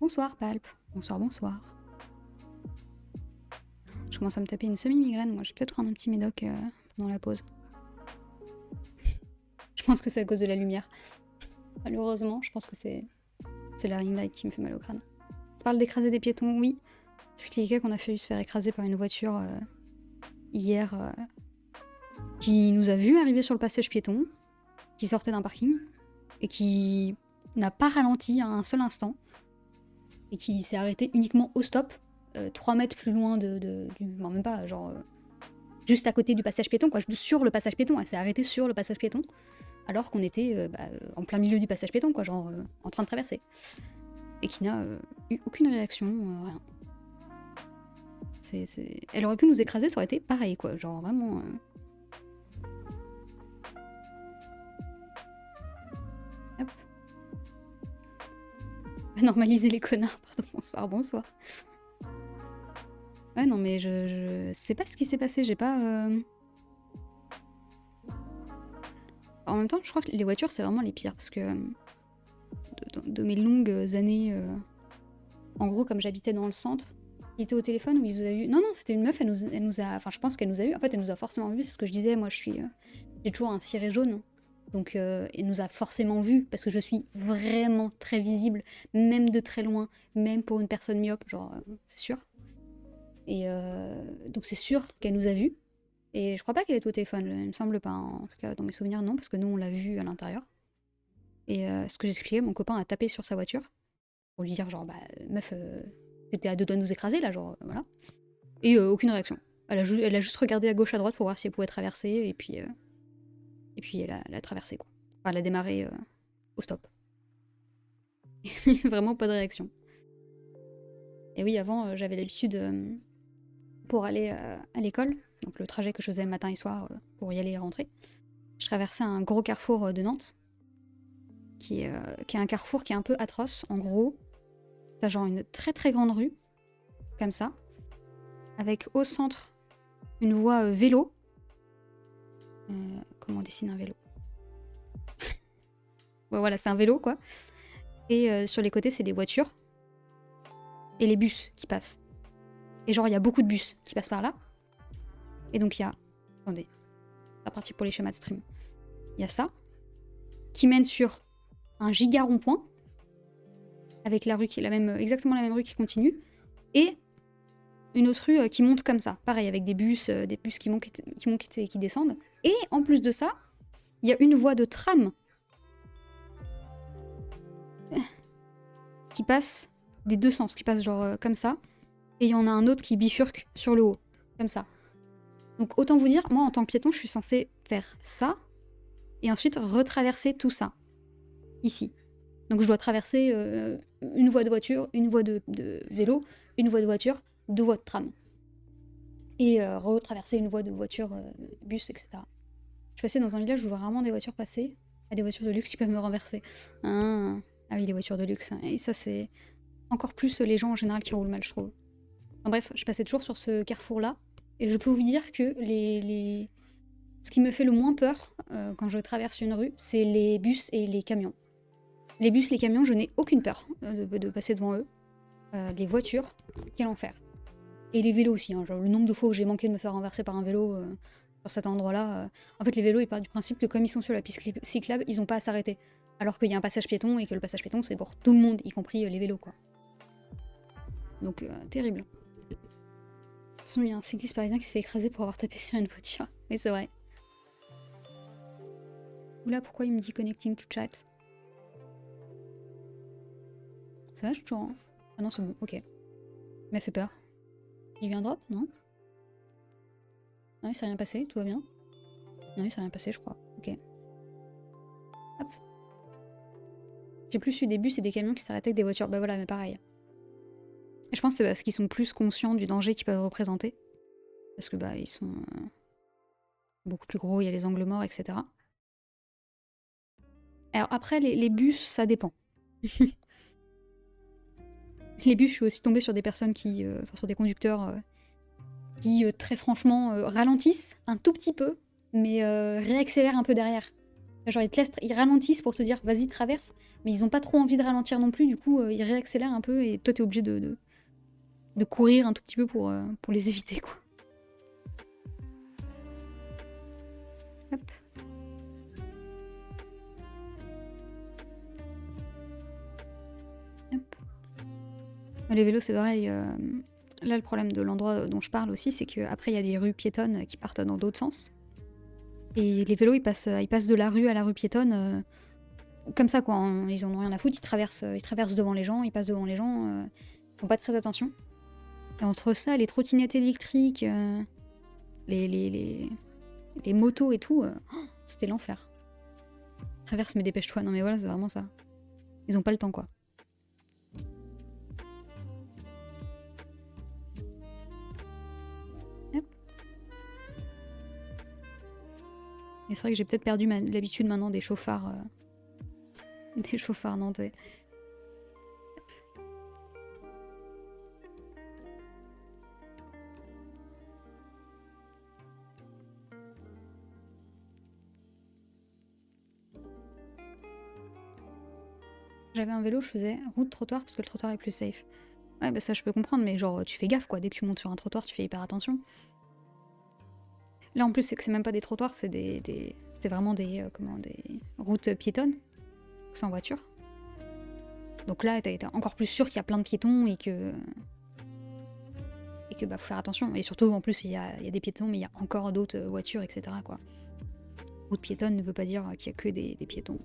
Speaker 1: Bonsoir, Palp. Bonsoir, bonsoir. Je commence à me taper une semi-migraine, moi. Je vais peut-être prendre un petit médoc pendant la pause. Je pense que c'est à cause de la lumière. Malheureusement, je pense que c'est la ring light qui me fait mal au crâne. Tu parles d'écraser des piétons, oui. Expliquer qu'on a failli se faire écraser par une voiture hier qui nous a vu arriver sur le passage piéton, qui sortait d'un parking et qui n'a pas ralenti à un seul instant et qui s'est arrêté uniquement au stop, 3 mètres plus loin non, même pas, genre juste à côté du passage piéton, quoi, sur le passage piéton. Elle s'est arrêtée sur le passage piéton alors qu'on était en plein milieu du passage piéton, quoi, genre en train de traverser. et qui n'a eu aucune réaction, rien. Elle aurait pu nous écraser, ça aurait été pareil, quoi. Genre vraiment. Hop. Normaliser les connards, pardon, bonsoir, bonsoir. Ouais, non, mais je sais pas ce qui s'est passé, j'ai pas. En même temps, je crois que les voitures, c'est vraiment les pires, parce que de mes longues années, en gros, comme j'habitais dans le centre, il était au téléphone où il vous a eu. Non, non, c'était une meuf, elle nous a. Enfin, je pense qu'elle nous a eu. En fait, elle nous a forcément vu, c'est ce que je disais, moi, j'ai toujours un ciré jaune. Donc, elle nous a forcément vu, parce que je suis vraiment très visible, même de très loin, même pour une personne myope, genre, c'est sûr. Et donc, c'est sûr qu'elle nous a vus. Et je crois pas qu'elle était au téléphone, il me semble pas, hein. En tout cas, dans mes souvenirs, non, parce que nous, on l'a vue à l'intérieur. Et ce que j'expliquais, mon copain a tapé sur sa voiture pour lui dire, genre, bah, meuf, t'étais à deux doigts de nous écraser, là, genre, voilà. Et aucune réaction. Elle a juste regardé à gauche, à droite pour voir si elle pouvait traverser, et puis elle a traversé, quoi. Enfin, elle a démarré au stop. Vraiment pas de réaction. Et oui, avant, j'avais l'habitude, pour aller à l'école, donc le trajet que je faisais matin et soir pour y aller et rentrer, je traversais un gros carrefour de Nantes, qui est un carrefour qui est un peu atroce. En gros, t'as genre une très très grande rue, comme ça, avec au centre une voie vélo. Comment on dessine un vélo? Ouais, voilà, c'est un vélo, quoi. Et sur les côtés, c'est des voitures et les bus qui passent. Et genre, il y a beaucoup de bus qui passent par là. Et donc, il y a... Attendez, c'est parti pour les schémas de stream. Il y a ça, qui mène sur un giga rond-point, avec la rue qui est exactement la même rue qui continue, et une autre rue qui monte comme ça. Pareil, avec des bus qui montent et qui descendent. Et en plus de ça, il y a une voie de tram qui passe des deux sens, qui passe genre comme ça. Et il y en a un autre qui bifurque sur le haut, comme ça. Donc autant vous dire, moi en tant que piéton, je suis censée faire ça, et ensuite retraverser tout ça, ici. Donc je dois traverser une voie de voiture, une voie de vélo, une voie de voiture, deux voies de tram. Et retraverser une voie de voiture, bus, etc. Je passais dans un village où je vois rarement des voitures passer, à des voitures de luxe qui peuvent me renverser. Ah oui, les voitures de luxe. Et ça, c'est encore plus les gens en général qui roulent mal, je trouve. Enfin, bref, je passais toujours sur ce carrefour-là, et je peux vous dire que ce qui me fait le moins peur quand je traverse une rue, c'est les bus et les camions. Les bus, les camions, je n'ai aucune peur de passer devant eux. Les voitures, quel enfer. Et les vélos aussi, hein, genre le nombre de fois où j'ai manqué de me faire renverser par un vélo sur cet endroit-là. En fait, les vélos, ils partent du principe que comme ils sont sur la piste cyclable, ils n'ont pas à s'arrêter. Alors qu'il y a un passage piéton et que le passage piéton, c'est pour tout le monde, y compris les vélos, quoi. Donc, terrible. De toute façon, il y a un cycliste parisien qui se fait écraser pour avoir tapé sur une voiture. Mais c'est vrai. Oula, pourquoi il me dit connecting to chat? Ça va, je suis toujours, hein. Ah non, c'est bon, ok. Il m'a fait peur. Il y a eu un drop? Non? Non, il s'est rien passé, tout va bien? Non, il s'est rien passé, je crois. Ok. Hop. J'ai plus eu des bus et des camions qui s'arrêtaient avec des voitures. Bah voilà, mais pareil. Et je pense que c'est parce qu'ils sont plus conscients du danger qu'ils peuvent représenter. Parce que bah, ils sont beaucoup plus gros, il y a les angles morts, etc. Alors après, les bus, ça dépend. Les bus, je suis aussi tombée sur des personnes qui... Enfin, sur des conducteurs qui, très franchement, ralentissent un tout petit peu, mais réaccélèrent un peu derrière. Genre, ils ralentissent pour te dire, vas-y, traverse, mais ils ont pas trop envie de ralentir non plus, du coup, ils réaccélèrent un peu, et toi, t'es obligé de courir un tout petit peu pour les éviter, quoi. Hop. Hop. Les vélos, c'est pareil. Là, le problème de l'endroit dont je parle aussi, c'est qu'après, il y a des rues piétonnes qui partent dans d'autres sens. Et les vélos, ils passent de la rue à la rue piétonne comme ça, quoi. Ils en ont rien à foutre, ils traversent devant les gens, ils passent devant les gens, ils font pas très attention. Et entre ça, les trottinettes électriques, les motos et tout, c'était l'enfer. Traverse, mais dépêche-toi. Non mais voilà, c'est vraiment ça. Ils ont pas le temps, quoi. Et c'est vrai que j'ai peut-être perdu l'habitude maintenant des chauffards. Des chauffards nantais. J'avais un vélo, je faisais route-trottoir parce que le trottoir est plus safe. Ouais, bah ça je peux comprendre, mais genre tu fais gaffe quoi, dès que tu montes sur un trottoir, tu fais hyper attention. Là en plus, c'est que c'est même pas des trottoirs, c'est c'était vraiment des routes piétonnes, sans voiture. Donc là, t'es encore plus sûr qu'il y a plein de piétons et que bah faut faire attention. Et surtout en plus il y a des piétons, mais il y a encore d'autres voitures, etc. quoi. Route piétonne ne veut pas dire qu'il y a que des piétons.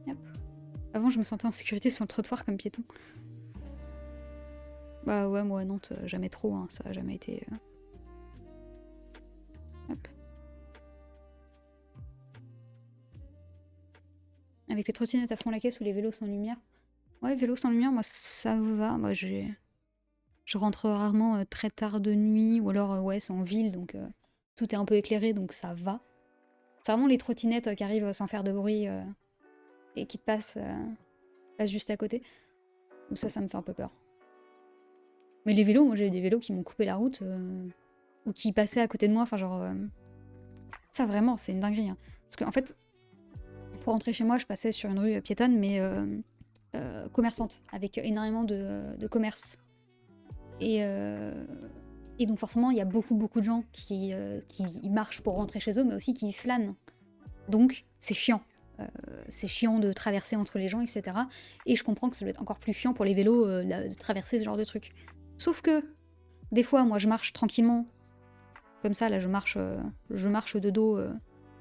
Speaker 1: Hop. Avant, je me sentais en sécurité sur le trottoir comme piéton. Bah ouais, moi, Nantes, jamais trop, hein, ça a jamais été... Hop. Avec les trottinettes à fond la caisse ou les vélos sans lumière. Ouais, vélo sans lumière, moi, ça va. Moi, je rentre rarement très tard de nuit, ou alors, ouais, c'est en ville, donc tout est un peu éclairé, donc ça va. C'est vraiment les trottinettes qui arrivent sans faire de bruit et qui te passent juste à côté. Donc ça me fait un peu peur. Mais les vélos, moi j'ai eu des vélos qui m'ont coupé la route ou qui passaient à côté de moi, enfin genre... ça vraiment, c'est une dinguerie. Hein. Parce qu'en fait, pour rentrer chez moi, je passais sur une rue piétonne, mais commerçante, avec énormément de commerces. Et donc forcément, il y a beaucoup de gens qui marchent pour rentrer chez eux, mais aussi qui flânent. Donc c'est chiant. C'est chiant de traverser entre les gens, etc. Et je comprends que ça doit être encore plus chiant pour les vélos de traverser ce genre de truc. Sauf que, des fois, moi je marche tranquillement, comme ça, là je marche de dos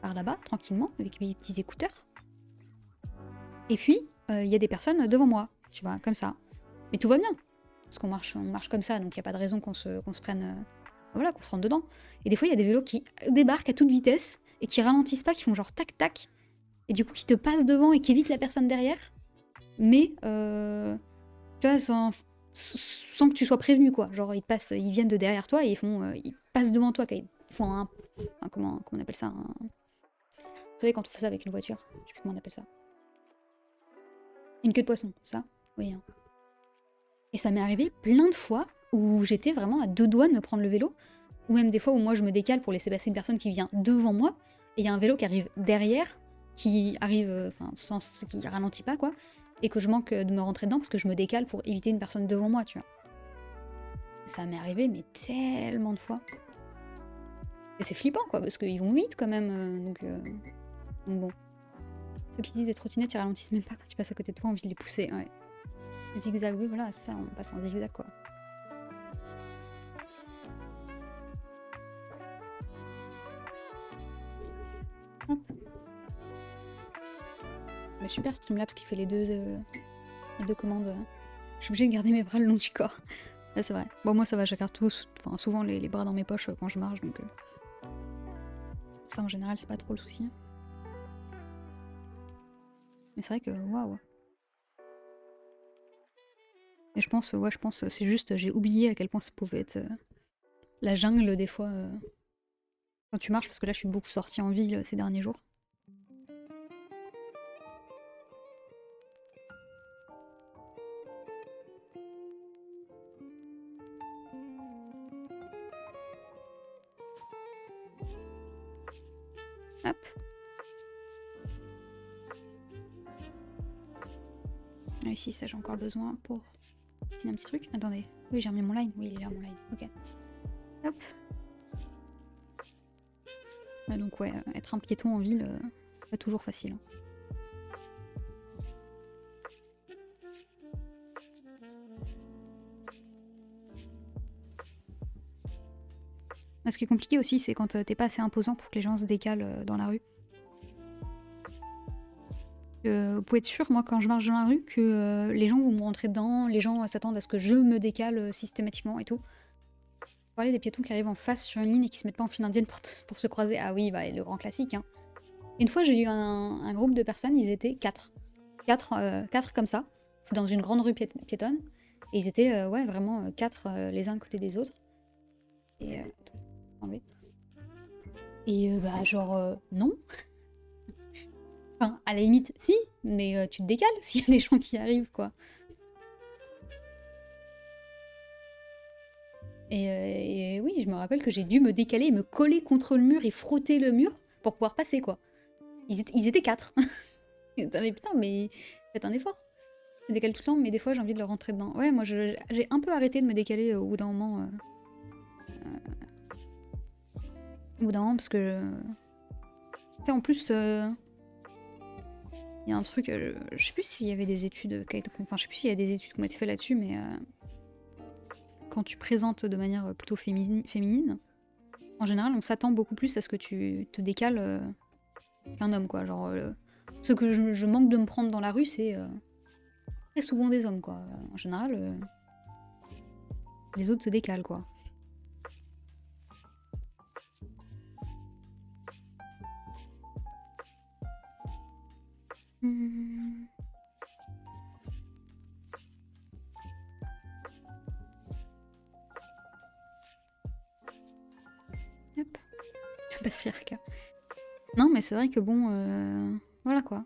Speaker 1: par là-bas, tranquillement, avec mes petits écouteurs. Et puis, il y a des personnes devant moi, tu vois, comme ça. Mais tout va bien, parce qu'on marche comme ça, donc il n'y a pas de raison qu'on se prenne... voilà, qu'on se rentre dedans. Et des fois, il y a des vélos qui débarquent à toute vitesse, et qui ralentissent pas, qui font genre tac-tac, et du coup qui te passent devant et qui évitent la personne derrière, mais tu vois, sans que tu sois prévenu, quoi. Genre ils viennent de derrière toi et ils passent devant toi, ils font comment on appelle ça, vous savez quand on fait ça avec une voiture, je sais plus comment on appelle ça. Une queue de poisson, ça. Oui. Hein. Et ça m'est arrivé plein de fois où j'étais vraiment à deux doigts de me prendre le vélo, ou même des fois où moi je me décale pour laisser passer une personne qui vient devant moi, et il y a un vélo qui arrive derrière, qui arrive, qui ralentit pas, quoi, et que je manque de me rentrer dedans parce que je me décale pour éviter une personne devant moi, tu vois. Ça m'est arrivé, mais tellement de fois. Et c'est flippant, quoi, parce qu'ils vont vite quand même, donc bon. Ceux qui disent des trottinettes, ils ralentissent même pas quand tu passes à côté de toi, envie de les pousser, ouais. Zigzag, oui, voilà, ça, on passe en zigzag, quoi. Hop. Mais super Streamlabs qui fait les deux commandes. Je suis obligée de garder mes bras le long du corps. Là, c'est vrai. Bon, moi, ça va, je garde souvent les bras dans mes poches quand je marche, donc... ça, en général, c'est pas trop le souci. Mais c'est vrai que, waouh. Et je pense, c'est juste, j'ai oublié à quel point ça pouvait être la jungle, des fois, quand tu marches, parce que là, je suis beaucoup sortie en ville ces derniers jours. Hop. Ah, ici, ça, j'ai encore besoin pour dessiner un petit truc. Attendez. Oui, j'ai remis mon line. Oui, il est là, mon line. Ok. Hop. Ouais, donc, ouais, être un piéton en ville, c'est pas toujours facile. Hein. Ce qui est compliqué aussi, c'est quand t'es pas assez imposant pour que les gens se décalent dans la rue. Vous pouvez être sûr, moi, quand je marche dans la rue, que les gens vont me rentrer dedans, les gens s'attendent à ce que je me décale systématiquement et tout. Vous parlez des piétons qui arrivent en face sur une ligne et qui se mettent pas en file indienne pour se croiser. Ah oui, bah, le grand classique. Hein. Une fois, j'ai eu un groupe de personnes, ils étaient 4. 4 comme ça. C'est dans une grande rue piétonne. Et ils étaient, ouais, vraiment 4 les uns à côté des autres. Et enlever. Et bah genre non. Enfin, à la limite, si, mais tu te décales s'il y a des gens qui arrivent, quoi. Et oui, je me rappelle que j'ai dû me décaler, me coller contre le mur et frotter le mur pour pouvoir passer, quoi. Ils étaient 4. Mais putain, mais faites un effort. Je me décale tout le temps, mais des fois j'ai envie de leur rentrer dedans. Ouais, moi j'ai un peu arrêté de me décaler au bout d'un moment. Au bout d'un moment, parce que... Tu sais, en plus... Il y a un truc, je sais plus s'il y avait des études, enfin je sais plus s'il y a des études qui ont été faites là-dessus, mais quand tu présentes de manière plutôt féminine, en général on s'attend beaucoup plus à ce que tu te décales qu'un homme, quoi. Genre, ce que je manque de me prendre dans la rue, c'est très souvent des hommes, quoi. En général, les autres se décalent, quoi. Hop. Le patriarcat. Non, mais c'est vrai que bon, voilà quoi.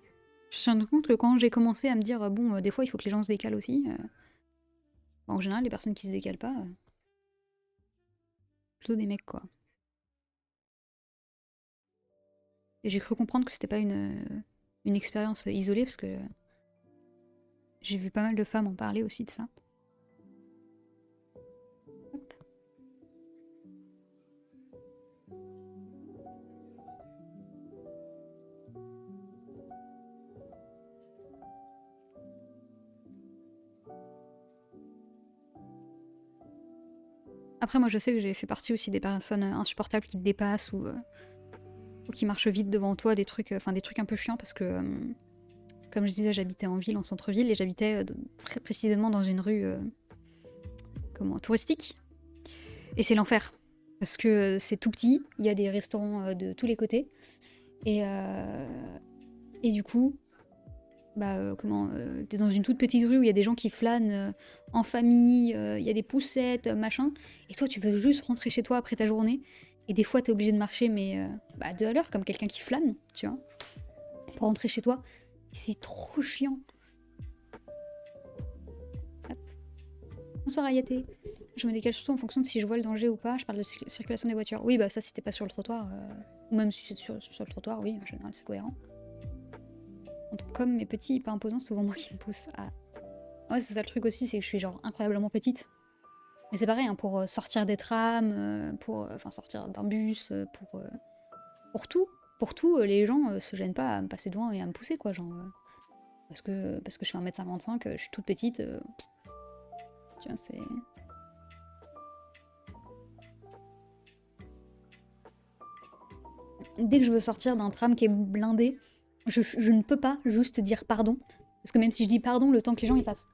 Speaker 1: Je me suis rendu compte que quand j'ai commencé à me dire, bon, des fois il faut que les gens se décalent aussi, en général, les personnes qui se décalent pas, plutôt des mecs, quoi. Et j'ai cru comprendre que c'était pas une expérience isolée, parce que j'ai vu pas mal de femmes en parler aussi de ça. Hop. Après, moi je sais que j'ai fait partie aussi des personnes insupportables qui te dépassent ou qui marchent vite devant toi, des trucs un peu chiants, parce que, comme je disais, j'habitais en ville, en centre-ville, et j'habitais très précisément dans une rue touristique. Et c'est l'enfer. Parce que c'est tout petit, il y a des restaurants de tous les côtés. Et du coup, t'es dans une toute petite rue où il y a des gens qui flânent en famille, il y a des poussettes, machin. Et toi, tu veux juste rentrer chez toi après ta journée. Et des fois, t'es obligé de marcher, mais 2 à l'heure, comme quelqu'un qui flâne, tu vois, pour rentrer chez toi. Et c'est trop chiant. Hop. Bonsoir Ayaté. Je me décale surtout en fonction de si je vois le danger ou pas. Je parle de circulation des voitures. Oui, bah ça, si t'es pas sur le trottoir, ou même si c'est sur le trottoir, oui, en général, c'est cohérent. Comme mes petits pas imposants, c'est souvent moi qui me pousse. Ah. Ouais, c'est ça le truc aussi, c'est que je suis genre incroyablement petite. Mais c'est pareil, hein, pour sortir des trams, pour sortir d'un bus, pour tout. Pour tout, les gens se gênent pas à me passer devant et à me pousser, quoi. Genre, parce que je fais 1m55, je suis toute petite. Tu vois, c'est... Dès que je veux sortir d'un tram qui est blindé, je ne peux pas juste dire pardon. Parce que même si je dis pardon, le temps que les gens y passent.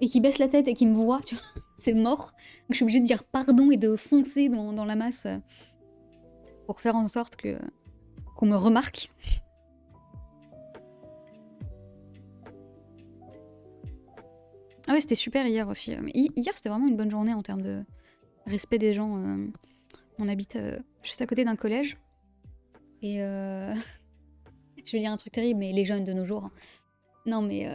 Speaker 1: Et qu'ils baissent la tête et qu'ils me voient, tu vois, c'est mort. Donc je suis obligée de dire pardon et de foncer dans la masse pour faire en sorte qu'on me remarque. Ah ouais, c'était super hier aussi. Mais hier, c'était vraiment une bonne journée en termes de respect des gens. On habite juste à côté d'un collège. Et je vais dire un truc terrible, mais les jeunes de nos jours. Hein. Non, mais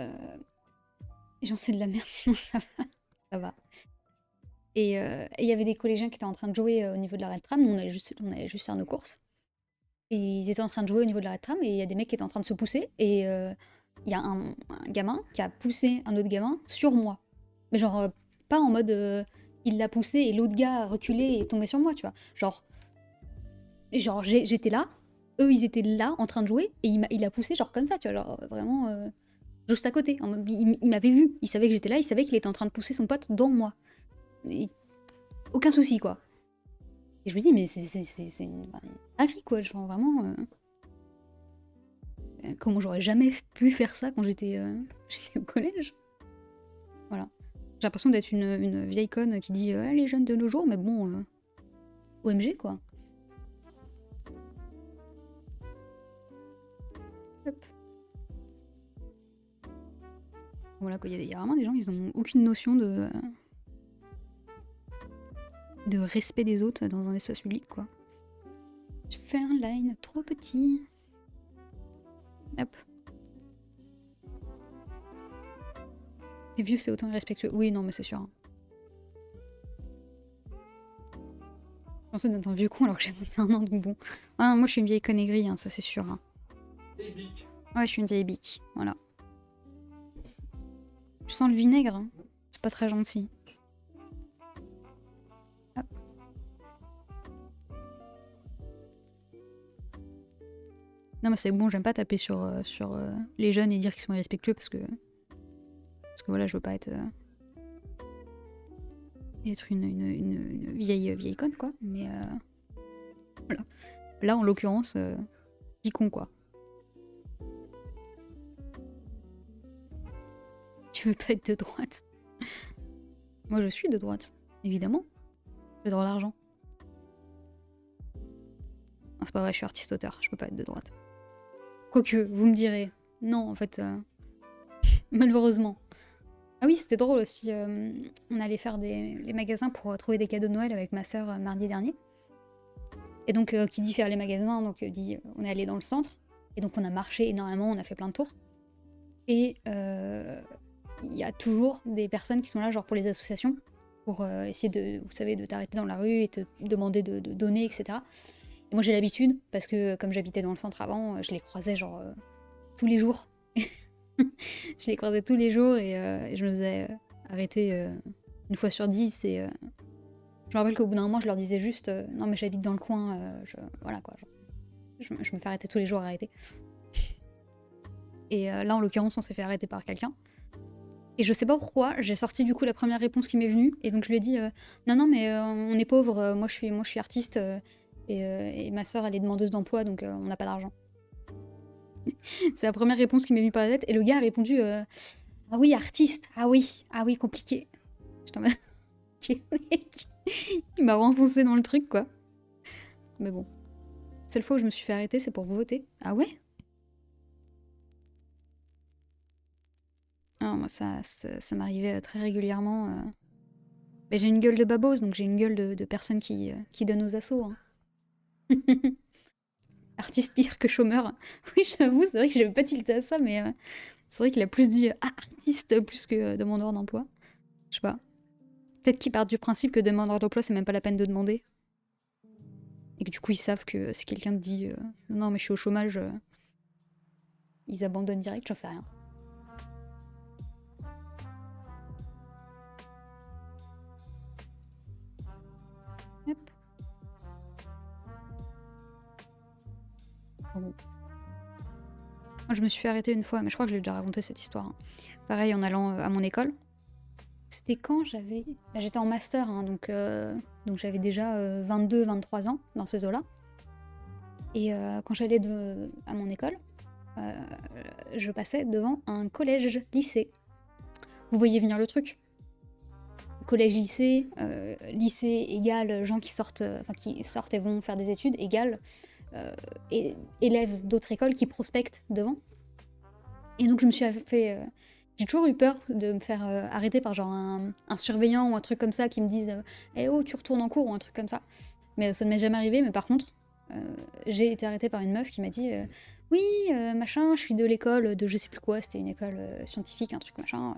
Speaker 1: j'en sais de la merde, sinon ça va. Ça va. Et il y avait des collégiens qui étaient en train de jouer au niveau de l'arrêt de tram. Nous, on allait juste faire nos courses. Et ils étaient en train de jouer au niveau de l'arrêt de tram. Et il y a des mecs qui étaient en train de se pousser. Et il y a un gamin qui a poussé un autre gamin sur moi. Mais genre, pas en mode il l'a poussé et l'autre gars a reculé et est tombé sur moi, tu vois. Genre j'étais là, eux ils étaient là en train de jouer et il a poussé genre comme ça, tu vois, genre vraiment juste à côté. Il m'avait vu, il savait que j'étais là, il savait qu'il était en train de pousser son pote dans moi. Et aucun souci, quoi. Et je me dis, mais c'est une dinguerie, quoi, genre vraiment. Comment j'aurais jamais pu faire ça quand j'étais au collège. Voilà. J'ai l'impression d'être une vieille conne qui dit les jeunes de nos jours, mais bon, OMG, quoi. Hop. Voilà, quoi, il y a vraiment des gens, ils ont aucune notion de... de respect des autres dans un espace public, quoi. Je fais un line trop petit. Hop. Les vieux, c'est autant irrespectueux. Oui, non, mais c'est sûr. Hein. Je pensais d'être un vieux con alors que j'ai 21 ans, donc bon. Ah, moi, je suis une vieille conne aigrie, hein, ça c'est sûr. Hein.
Speaker 2: Vieille bique.
Speaker 1: Ouais, je suis une vieille bique, voilà. Je sens le vinaigre, hein. C'est pas très gentil. Hop. Non, mais c'est bon, j'aime pas taper sur les jeunes et dire qu'ils sont irrespectueux parce que voilà, je veux pas être une vieille conne, quoi. Mais voilà. Là, en l'occurrence, dit con, quoi. Tu veux pas être de droite? Moi, je suis de droite, évidemment. J'adore l'argent. Non, c'est pas vrai, je suis artiste-auteur, je peux pas être de droite. Quoique, vous me direz, non, en fait, malheureusement. Ah oui, c'était drôle aussi, on allait faire les magasins pour trouver des cadeaux de Noël avec ma sœur mardi dernier. Et donc, qui dit faire les magasins, donc dit on est allé dans le centre, et donc on a marché énormément, on a fait plein de tours. Et il y a toujours des personnes qui sont là, genre pour les associations, pour essayer de, vous savez, de t'arrêter dans la rue et te demander de donner, etc. Et moi j'ai l'habitude, parce que comme j'habitais dans le centre avant, je les croisais genre tous les jours. Je les croisais tous les jours et je me faisais arrêter une fois sur 10 et je me rappelle qu'au bout d'un moment je leur disais juste non mais j'habite dans le coin, voilà quoi. Je me fais arrêter tous les jours, arrêter. Et là en l'occurrence on s'est fait arrêter par quelqu'un. Et je sais pas pourquoi, j'ai sorti du coup la première réponse qui m'est venue et donc je lui ai dit non mais on est pauvre, moi je suis artiste et ma soeur elle est demandeuse d'emploi donc on n'a pas d'argent. C'est la première réponse qui m'est venue par la tête et le gars a répondu ah oui artiste, ah oui compliqué. Putain mais mec, il m'a renfoncé dans le truc quoi. Mais bon, seule fois où je me suis fait arrêter c'est pour voter. Ah ouais? Ah, moi ça m'arrivait très régulièrement. Mais j'ai une gueule de babose, donc j'ai une gueule de personne qui donne aux assos. Hein. Artiste pire que chômeur. Oui, j'avoue, c'est vrai que j'avais pas tilté à ça, mais c'est vrai qu'il a plus dit artiste plus que demandeur d'emploi. Je sais pas. Peut-être qu'ils partent du principe que demandeur d'emploi, c'est même pas la peine de demander. Et que du coup, ils savent que si quelqu'un te dit non, mais je suis au chômage, ils abandonnent direct, j'en sais rien. Hop. Bon. Moi, je me suis fait arrêter une fois, mais je crois que je l'ai déjà raconté cette histoire. Hein. Pareil, en allant à mon école. C'était quand j'avais... Là, j'étais en master, hein, donc j'avais déjà 22-23 ans dans ces eaux-là. Et quand j'allais à mon école, je passais devant un collège-lycée. Vous voyez venir le truc. Collège-lycée, lycée égale gens qui sortent et vont faire des études, égale élèves d'autres écoles qui prospectent devant. Et donc je me suis fait... j'ai toujours eu peur de me faire arrêter par genre un surveillant ou un truc comme ça qui me dise eh oh tu retournes en cours ou un truc comme ça. Mais ça ne m'est jamais arrivé, mais par contre j'ai été arrêtée par une meuf qui m'a dit oui machin, je suis de l'école de je sais plus quoi, c'était une école scientifique, un truc machin.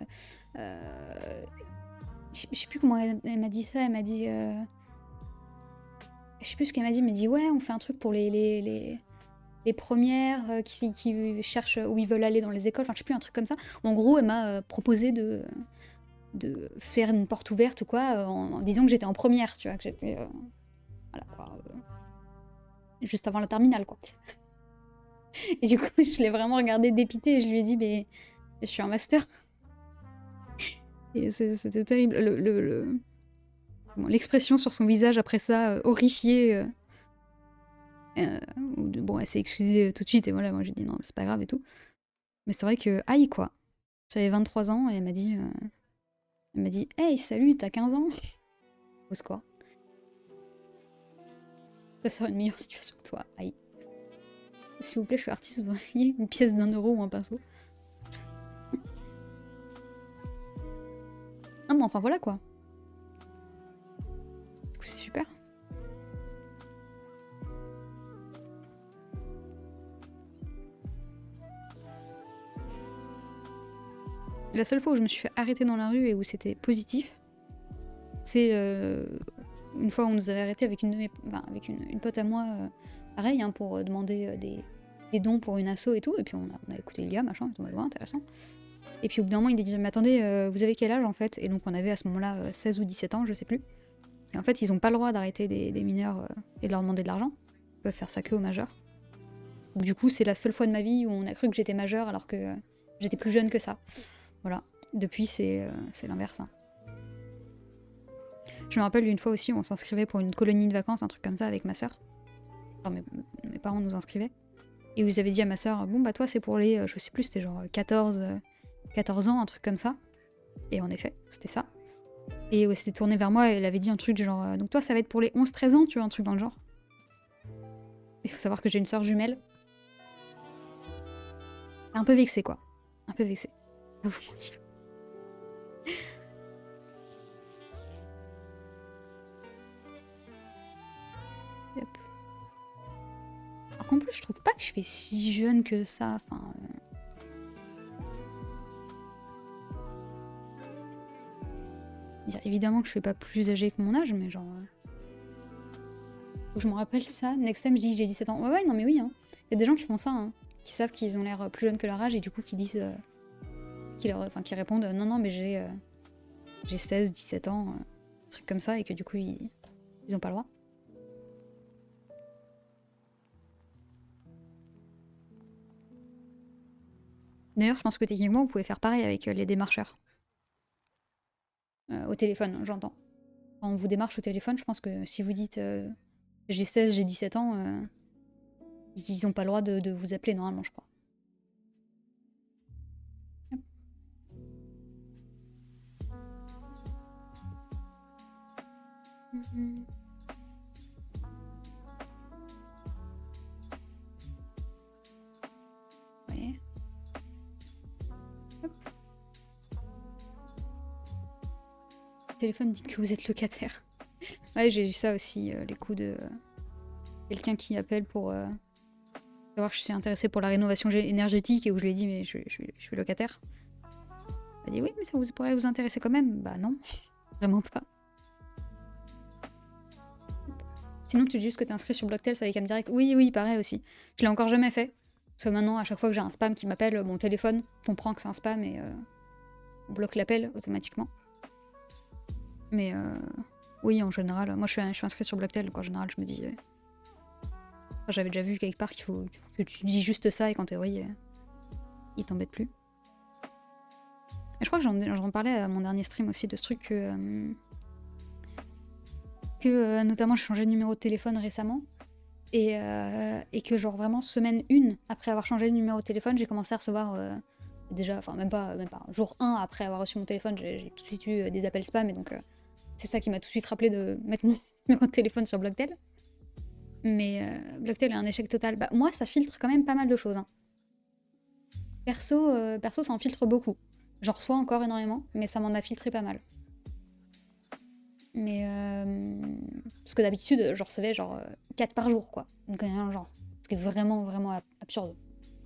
Speaker 1: Je sais plus comment elle m'a dit ça, elle m'a dit je sais plus ce qu'elle m'a dit, elle m'a dit ouais on fait un truc pour les premières qui cherchent où ils veulent aller dans les écoles, enfin je sais plus, un truc comme ça. En gros, elle m'a proposé de faire une porte ouverte ou quoi, en disant que j'étais en première, tu vois, que j'étais... voilà, quoi. Juste avant la terminale, quoi. Et du coup, je l'ai vraiment regardé dépité et je lui ai dit, mais je suis en master. Et c'était terrible. L'expression sur son visage après ça, horrifiée... bon, elle s'est excusée tout de suite et voilà, moi j'ai dit non, c'est pas grave et tout. Mais c'est vrai que, aïe quoi. J'avais 23 ans et elle m'a dit hey, salut, t'as 15 ans? Au secours. Ça sera une meilleure situation que toi, aïe. S'il vous plaît, je suis artiste, vous voyez une pièce d'1 euro ou un pinceau. Non, mais enfin voilà quoi. Du coup c'est super. La seule fois où je me suis fait arrêter dans la rue et où c'était positif, c'est une fois où on nous avait arrêté avec une pote à moi, pareil, hein, pour demander des dons pour une asso et tout, et puis on a écouté le gars, machin, on m'a intéressant. Et puis au bout d'un moment, il a dit, mais attendez, vous avez quel âge en fait? Et donc on avait à ce moment-là 16 ou 17 ans, je sais plus. Et en fait, ils ont pas le droit d'arrêter des mineurs et de leur demander de l'argent. Ils peuvent faire ça que aux majeurs. Donc du coup, c'est la seule fois de ma vie où on a cru que j'étais majeure alors que j'étais plus jeune que ça. Voilà. Depuis, c'est l'inverse. Hein. Je me rappelle d'une fois aussi où on s'inscrivait pour une colonie de vacances, un truc comme ça, avec ma sœur. Enfin, mes parents nous inscrivaient. Et où ils avaient dit à ma sœur, bon bah toi c'est pour les, je sais plus, c'était genre 14 ans, un truc comme ça. Et en effet, c'était ça. Et elle s'était tournée vers moi et elle avait dit un truc du genre, donc toi ça va être pour les 11-13 ans, tu vois, un truc dans le genre. Il faut savoir que j'ai une sœur jumelle. Un peu vexée quoi. Un peu vexée. Pas vous mentir. Yep. Alors qu'en plus je trouve pas que je fais si jeune que ça. Enfin. Évidemment que je fais pas plus âgé que mon âge, mais genre. Faut que je me rappelle ça. Next time je dis j'ai 17 ans. Ouais, non mais oui, hein. Y a des gens qui font ça, hein. Qui savent qu'ils ont l'air plus jeunes que leur âge et du coup qui disent. Qui répondent non, mais j'ai 16, 17 ans, un truc comme ça, et que du coup ils ont pas le droit. D'ailleurs, je pense que techniquement, vous pouvez faire pareil avec les démarcheurs. Au téléphone, j'entends. Quand on vous démarche au téléphone, je pense que si vous dites j'ai 16, j'ai 17 ans, ils ont pas le droit de vous appeler normalement, je crois. Yep. Ouais. Hop. Téléphone, dites que vous êtes locataire. Ouais, j'ai eu ça aussi, les coups de quelqu'un qui appelle pour savoir que je suis intéressée pour la rénovation énergétique et où je lui ai dit mais je suis locataire. Elle m'a dit oui mais ça pourrait vous intéresser quand même. Bah non, vraiment pas. Sinon tu dis juste que t'es inscrit sur Blocktel, ça avec Cam Direct. Oui, pareil aussi. Je l'ai encore jamais fait. Parce que maintenant, à chaque fois que j'ai un spam qui m'appelle, mon téléphone comprend que c'est un spam et bloque l'appel automatiquement. Mais oui, en général, moi je suis inscrite sur Blocktel, donc en général je me dis... Enfin, j'avais déjà vu quelque part qu'il faut que tu dis juste ça et quand t'es oui, il t'embête plus. Et je crois que j'en parlais à mon dernier stream aussi de ce truc que notamment j'ai changé de numéro de téléphone récemment et que genre vraiment semaine 1 après avoir changé de numéro de téléphone, j'ai commencé à recevoir déjà, enfin même pas, jour 1 après avoir reçu mon téléphone, j'ai tout de suite eu des appels spam et donc c'est ça qui m'a tout de suite rappelé de mettre mon numéro de téléphone sur Blocktel. Mais Blocktel est un échec total. Bah moi ça filtre quand même pas mal de choses. Hein. Perso, ça en filtre beaucoup. J'en reçois encore énormément, mais ça m'en a filtré pas mal. Mais parce que d'habitude, je recevais genre 4 par jour, quoi. Donc genre, ce qui est vraiment, vraiment absurde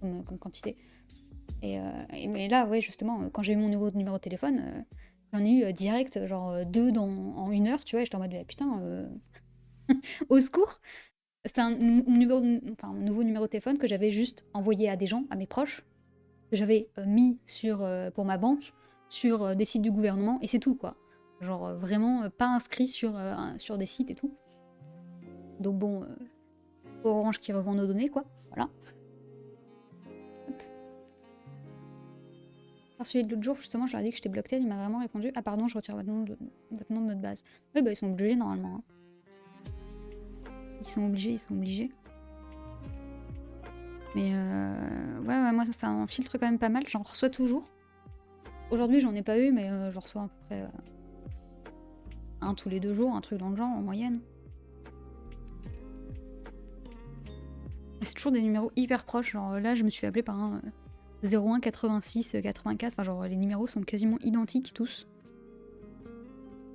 Speaker 1: comme quantité. Mais là, ouais, justement, quand j'ai eu mon nouveau numéro de téléphone, j'en ai eu direct, genre 2 en 1 heure, tu vois, et j'étais en mode, putain, au secours. C'était un nouveau numéro de téléphone que j'avais juste envoyé à des gens, à mes proches, que j'avais mis pour ma banque, sur des sites du gouvernement, et c'est tout, quoi. Genre vraiment pas inscrit sur des sites et tout. Donc bon, Orange qui revend nos données, quoi. Voilà. Par celui de l'autre jour, justement, je leur ai dit que j'étais Blocktel, il m'a vraiment répondu « Ah pardon, je retire votre nom de notre base. » Oui, bah ils sont obligés, normalement. Hein. Ils sont obligés. Mais ouais, moi ça en filtre quand même pas mal, j'en reçois toujours. Aujourd'hui j'en ai pas eu, mais j'en reçois à peu près un tous les 2 jours, un truc dans le genre en moyenne. C'est toujours des numéros hyper proches, genre là je me suis appelée par un 01 86 84, enfin genre les numéros sont quasiment identiques tous.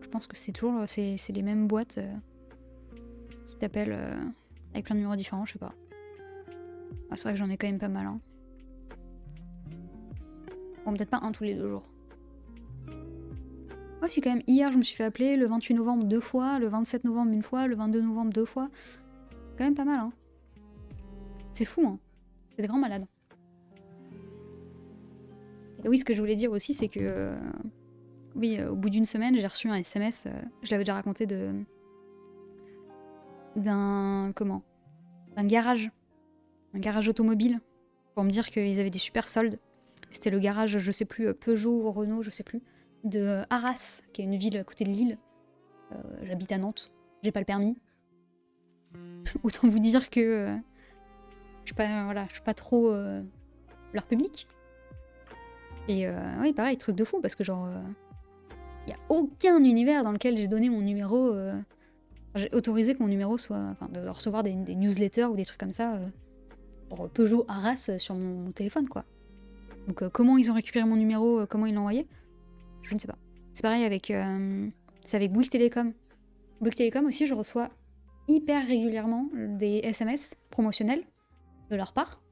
Speaker 1: Je pense que c'est toujours c'est les mêmes boîtes. qui t'appelle avec plein de numéros différents, je sais pas. Ah, c'est vrai que j'en ai quand même pas mal. Hein. Bon, peut-être pas un tous les 2 jours. Ouais, si quand même, hier je me suis fait appeler, le 28 novembre 2 fois, le 27 novembre 1 fois, le 22 novembre 2 fois. Quand même pas mal, hein. C'est fou, hein. C'est des grands malades. Et oui, ce que je voulais dire aussi, c'est que... oui, au bout d'une semaine, j'ai reçu un SMS, je l'avais déjà raconté, d'un... comment ? D'un garage. Un garage automobile. Pour me dire qu'ils avaient des super soldes. C'était le garage, je sais plus, Peugeot, Renault, je sais plus, de Arras, qui est une ville à côté de Lille. J'habite à Nantes. J'ai pas le permis. Autant vous dire que je suis pas trop leur public. Et oui, pareil, truc de fou, parce que genre, y a aucun univers dans lequel j'ai donné mon numéro, j'ai autorisé que mon numéro soit, enfin, de recevoir des newsletters ou des trucs comme ça pour Peugeot Arras sur mon téléphone, quoi. Donc comment ils ont récupéré mon numéro, comment ils l'ont envoyé, je ne sais pas. C'est pareil avec, c'est avec Bouygues Télécom. Bouygues Télécom aussi, je reçois hyper régulièrement des SMS promotionnels de leur part.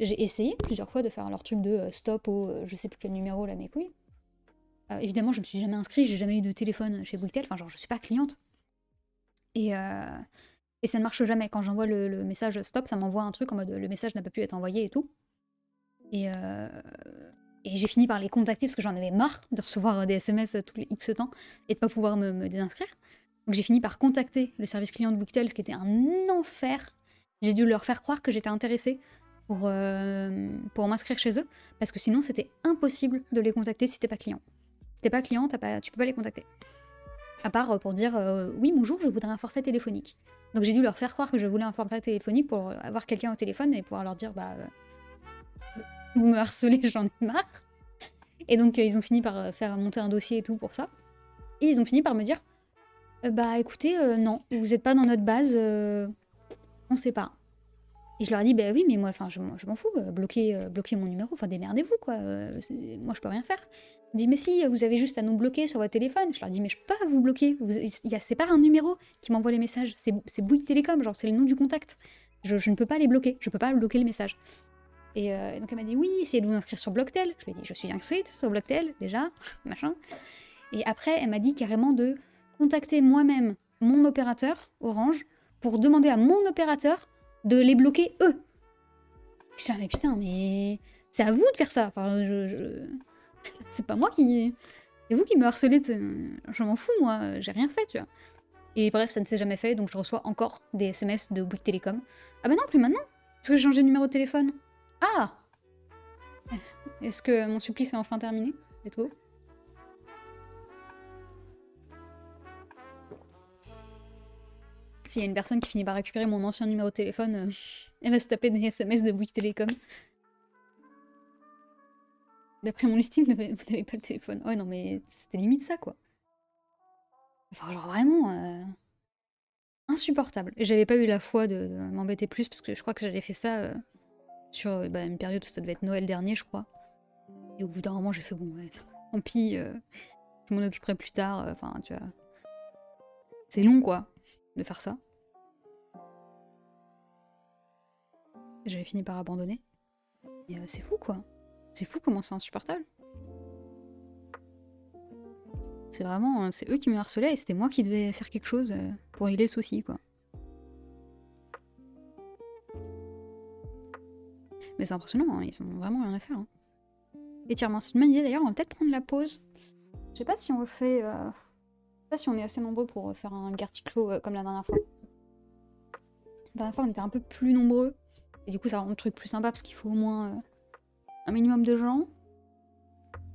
Speaker 1: J'ai essayé plusieurs fois de faire leur truc de stop au je sais plus quel numéro là, mes couilles. Évidemment, je me suis jamais inscrit, j'ai jamais eu de téléphone chez Bouygues Tel, enfin genre je suis pas cliente. Et ça ne marche jamais. Quand j'envoie le message stop, ça m'envoie un truc en mode le message n'a pas pu être envoyé et tout. Et j'ai fini par les contacter parce que j'en avais marre de recevoir des SMS tous les X temps et de pas pouvoir me désinscrire. Donc j'ai fini par contacter le service client de Bouygues, ce qui était un enfer. J'ai dû leur faire croire que j'étais intéressée pour m'inscrire chez eux, parce que sinon c'était impossible de les contacter si t'es pas client. Si t'es pas client, tu peux pas les contacter. À part pour dire oui bonjour, je voudrais un forfait téléphonique. Donc j'ai dû leur faire croire que je voulais un forfait téléphonique pour avoir quelqu'un au téléphone et pouvoir leur dire bah vous me harcelez, j'en ai marre. Et donc ils ont fini par faire monter un dossier et tout pour ça. Et ils ont fini par me dire bah écoutez non, vous êtes pas dans notre base, on sait pas. Et je leur ai dit bah oui mais moi enfin je m'en fous, bloquez mon numéro, enfin démerdez-vous quoi, moi je peux rien faire. Ils me disent mais si vous avez juste à nous bloquer sur votre téléphone. Je leur dis mais je peux pas vous bloquer, c'est pas un numéro qui m'envoie les messages, c'est Bouygues Télécom, genre c'est le nom du contact. Je ne peux pas les bloquer, je peux pas bloquer les messages. Et donc elle m'a dit oui, essayez de vous inscrire sur Blocktel. Je lui ai dit je suis inscrite sur Blocktel déjà, machin. Et après elle m'a dit carrément de contacter moi-même mon opérateur Orange pour demander à mon opérateur de les bloquer eux. Je suis là mais putain mais c'est à vous de faire ça. Enfin c'est pas moi qui, c'est vous qui me harcelez. Je m'en fous moi, j'ai rien fait tu vois. Et bref ça ne s'est jamais fait donc je reçois encore des SMS de Bouygues Télécom. Ah bah non plus maintenant parce que j'ai changé de numéro de téléphone. Ah! Est-ce que mon supplice est enfin terminé? Let's go. S'il y a une personne qui finit par récupérer mon ancien numéro de téléphone, elle va se taper des SMS de Bouygues Télécom. D'après mon listing, vous n'avez pas le téléphone. Ouais, non, mais c'était limite ça, quoi. Enfin, genre vraiment... insupportable. Et j'avais pas eu la foi de m'embêter plus, parce que je crois que j'avais fait ça sur une période où ça devait être Noël dernier, je crois. Et au bout d'un moment, j'ai fait, bon, ouais, tant pis, je m'en occuperai plus tard. Enfin, tu vois... C'est long, quoi, de faire ça. J'avais fini par abandonner. Et c'est fou, quoi. C'est fou comment c'est insupportable. C'est vraiment... c'est eux qui me harcelaient et c'était moi qui devais faire quelque chose pour régler le souci, quoi. Mais c'est impressionnant, hein, ils ont vraiment rien à faire. Hein. Étirement, c'est une bonne idée d'ailleurs, on va peut-être prendre la pause. Je sais pas si on refait... je sais pas si on est assez nombreux pour faire un Gartic-Show comme la dernière fois. La dernière fois, on était un peu plus nombreux. Et du coup, ça rend le truc plus sympa parce qu'il faut au moins un minimum de gens.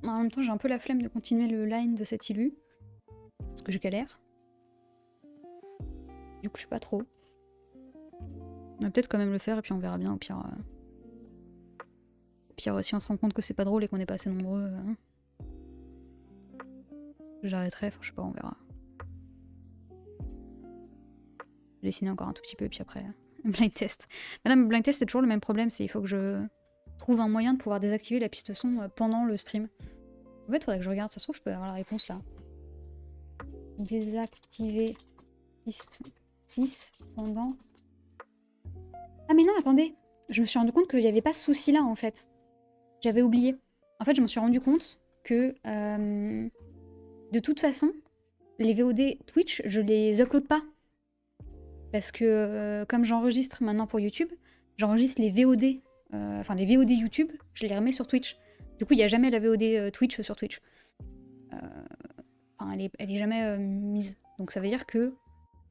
Speaker 1: En même temps, j'ai un peu la flemme de continuer le line de cette illu. Parce que je galère. Du coup, je sais pas trop. On va peut-être quand même le faire et puis on verra bien au pire. Au pire, si on se rend compte que c'est pas drôle et qu'on n'est pas assez nombreux, j'arrêterai, enfin, je sais pas, on verra. Je vais dessiner encore un tout petit peu et puis après, blind test. Madame, blind test, c'est toujours le même problème, c'est il faut que je trouve un moyen de pouvoir désactiver la piste son pendant le stream. En fait, faudrait que je regarde, ça se trouve, je peux avoir la réponse là. Désactiver piste 6 pendant... Ah mais non, attendez. Je me suis rendu compte qu'il n'y avait pas ce souci-là, en fait. J'avais oublié. En fait, je me suis rendu compte que, de toute façon, les VOD Twitch, je les upload pas. Parce que, comme j'enregistre maintenant pour YouTube, j'enregistre les VOD, enfin les VOD YouTube, je les remets sur Twitch. Du coup, il n'y a jamais la VOD Twitch sur Twitch. Enfin, elle est jamais mise. Donc ça veut dire que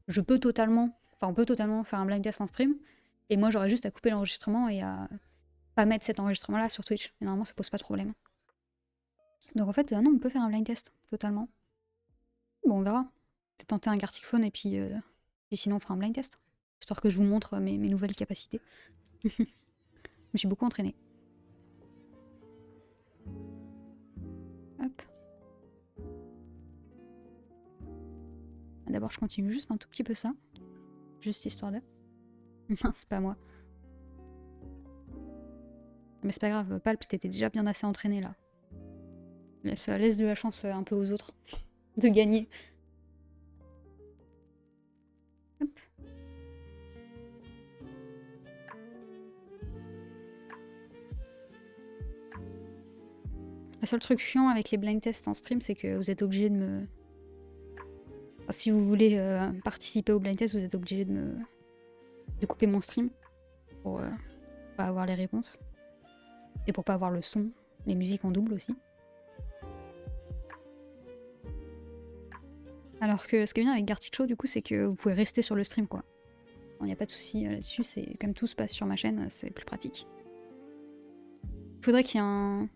Speaker 1: je peux totalement, enfin on peut totalement faire un blind test en stream, et moi j'aurais juste à couper l'enregistrement et à pas mettre cet enregistrement-là sur Twitch. Et normalement, ça pose pas de problème. Donc en fait, non, on peut faire un blind test, totalement. Bon, on verra. C'est tenter un Gartic Phone et puis sinon on fera un blind test. Histoire que je vous montre mes nouvelles capacités. Je me suis beaucoup entraînée. Hop. D'abord, je continue juste un tout petit peu ça. Juste histoire de... Non, c'est pas moi. Mais c'est pas grave, Palp, t'étais déjà bien assez entraîné là. Laisse de la chance un peu aux autres de gagner. Hop. Le seul truc chiant avec les blind tests en stream, c'est que vous êtes obligé de me... Enfin, si vous voulez participer au blind test, vous êtes obligé de couper mon stream pour pas avoir les réponses. Et pour pas avoir le son, les musiques en double aussi. Alors que ce qui est bien avec Gartic Show, du coup, c'est que vous pouvez rester sur le stream, quoi. Il n'y a pas de souci là-dessus, c'est comme tout se passe sur ma chaîne, c'est plus pratique. Il faudrait qu'il y ait un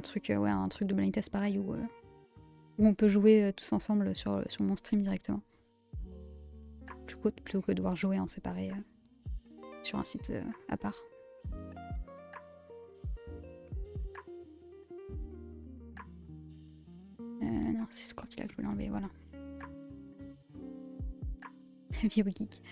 Speaker 1: truc, ouais, un truc de blind test pareil où on peut jouer tous ensemble sur mon stream directement. Plutôt que de devoir jouer en séparé sur un site à part. Non, c'est ce là que je voulais enlever, voilà. Vieux geek.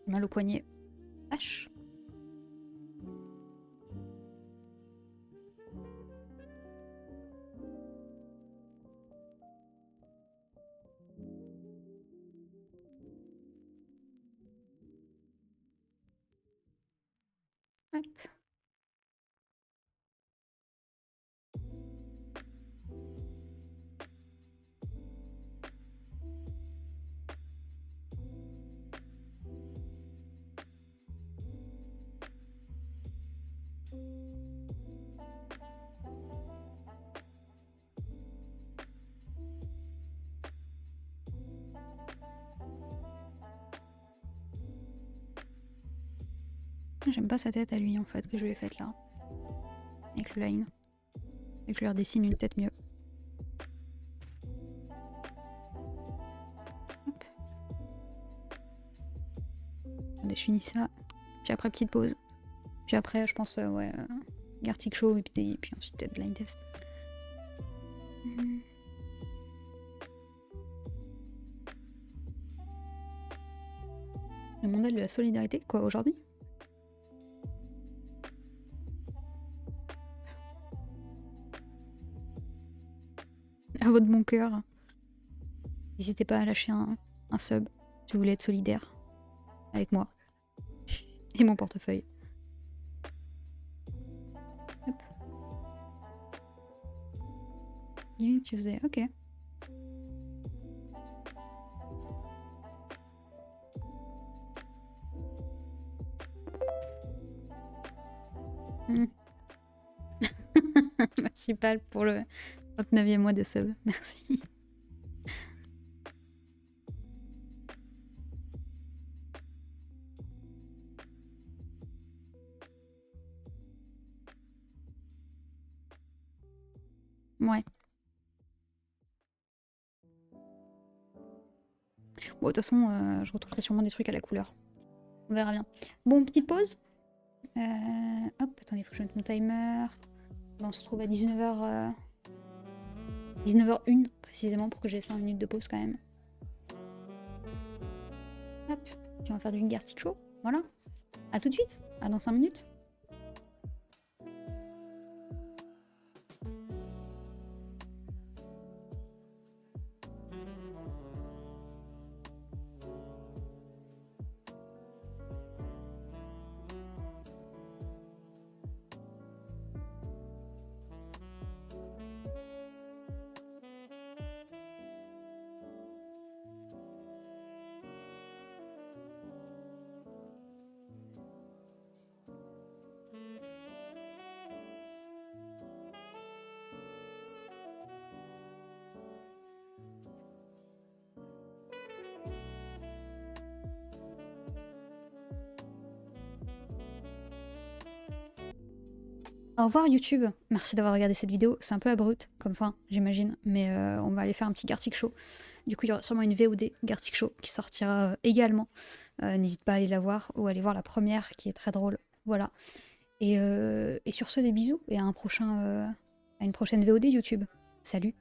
Speaker 1: Mal au poignet. H. Hop. J'aime pas sa tête à lui en fait que je lui ai faite là. Avec le line. Et que je lui redessine une tête mieux. Hop. Attendez, je finis ça. Puis après, petite pause. Puis après, je pense, ouais, Gartic Show et puis ensuite peut-être blind test. Le mondial de la solidarité, quoi, aujourd'hui? À votre bon cœur. N'hésitez pas à lâcher un sub si vous voulez être solidaire avec moi et mon portefeuille. Hop. Giving Tuesday, ok. Merci Pal pour le 29e mois de sub, merci. Ouais. Bon, de toute façon, je retrouverai sûrement des trucs à la couleur. On verra bien. Bon, petite pause. Hop, attendez, il faut que je mette mon timer. Bon, on se retrouve à 19h... 19h01 précisément pour que j'ai 5 minutes de pause quand même. Hop, puis on va faire du Gartic Show. Voilà. À tout de suite. À dans 5 minutes. Au revoir YouTube, merci d'avoir regardé cette vidéo, c'est un peu abrupt comme fin j'imagine, mais on va aller faire un petit Gartic Show. Du coup il y aura sûrement une VOD Gartic Show qui sortira également, n'hésite pas à aller la voir ou à aller voir la première qui est très drôle, voilà. Et sur ce des bisous et à une prochaine VOD YouTube, salut.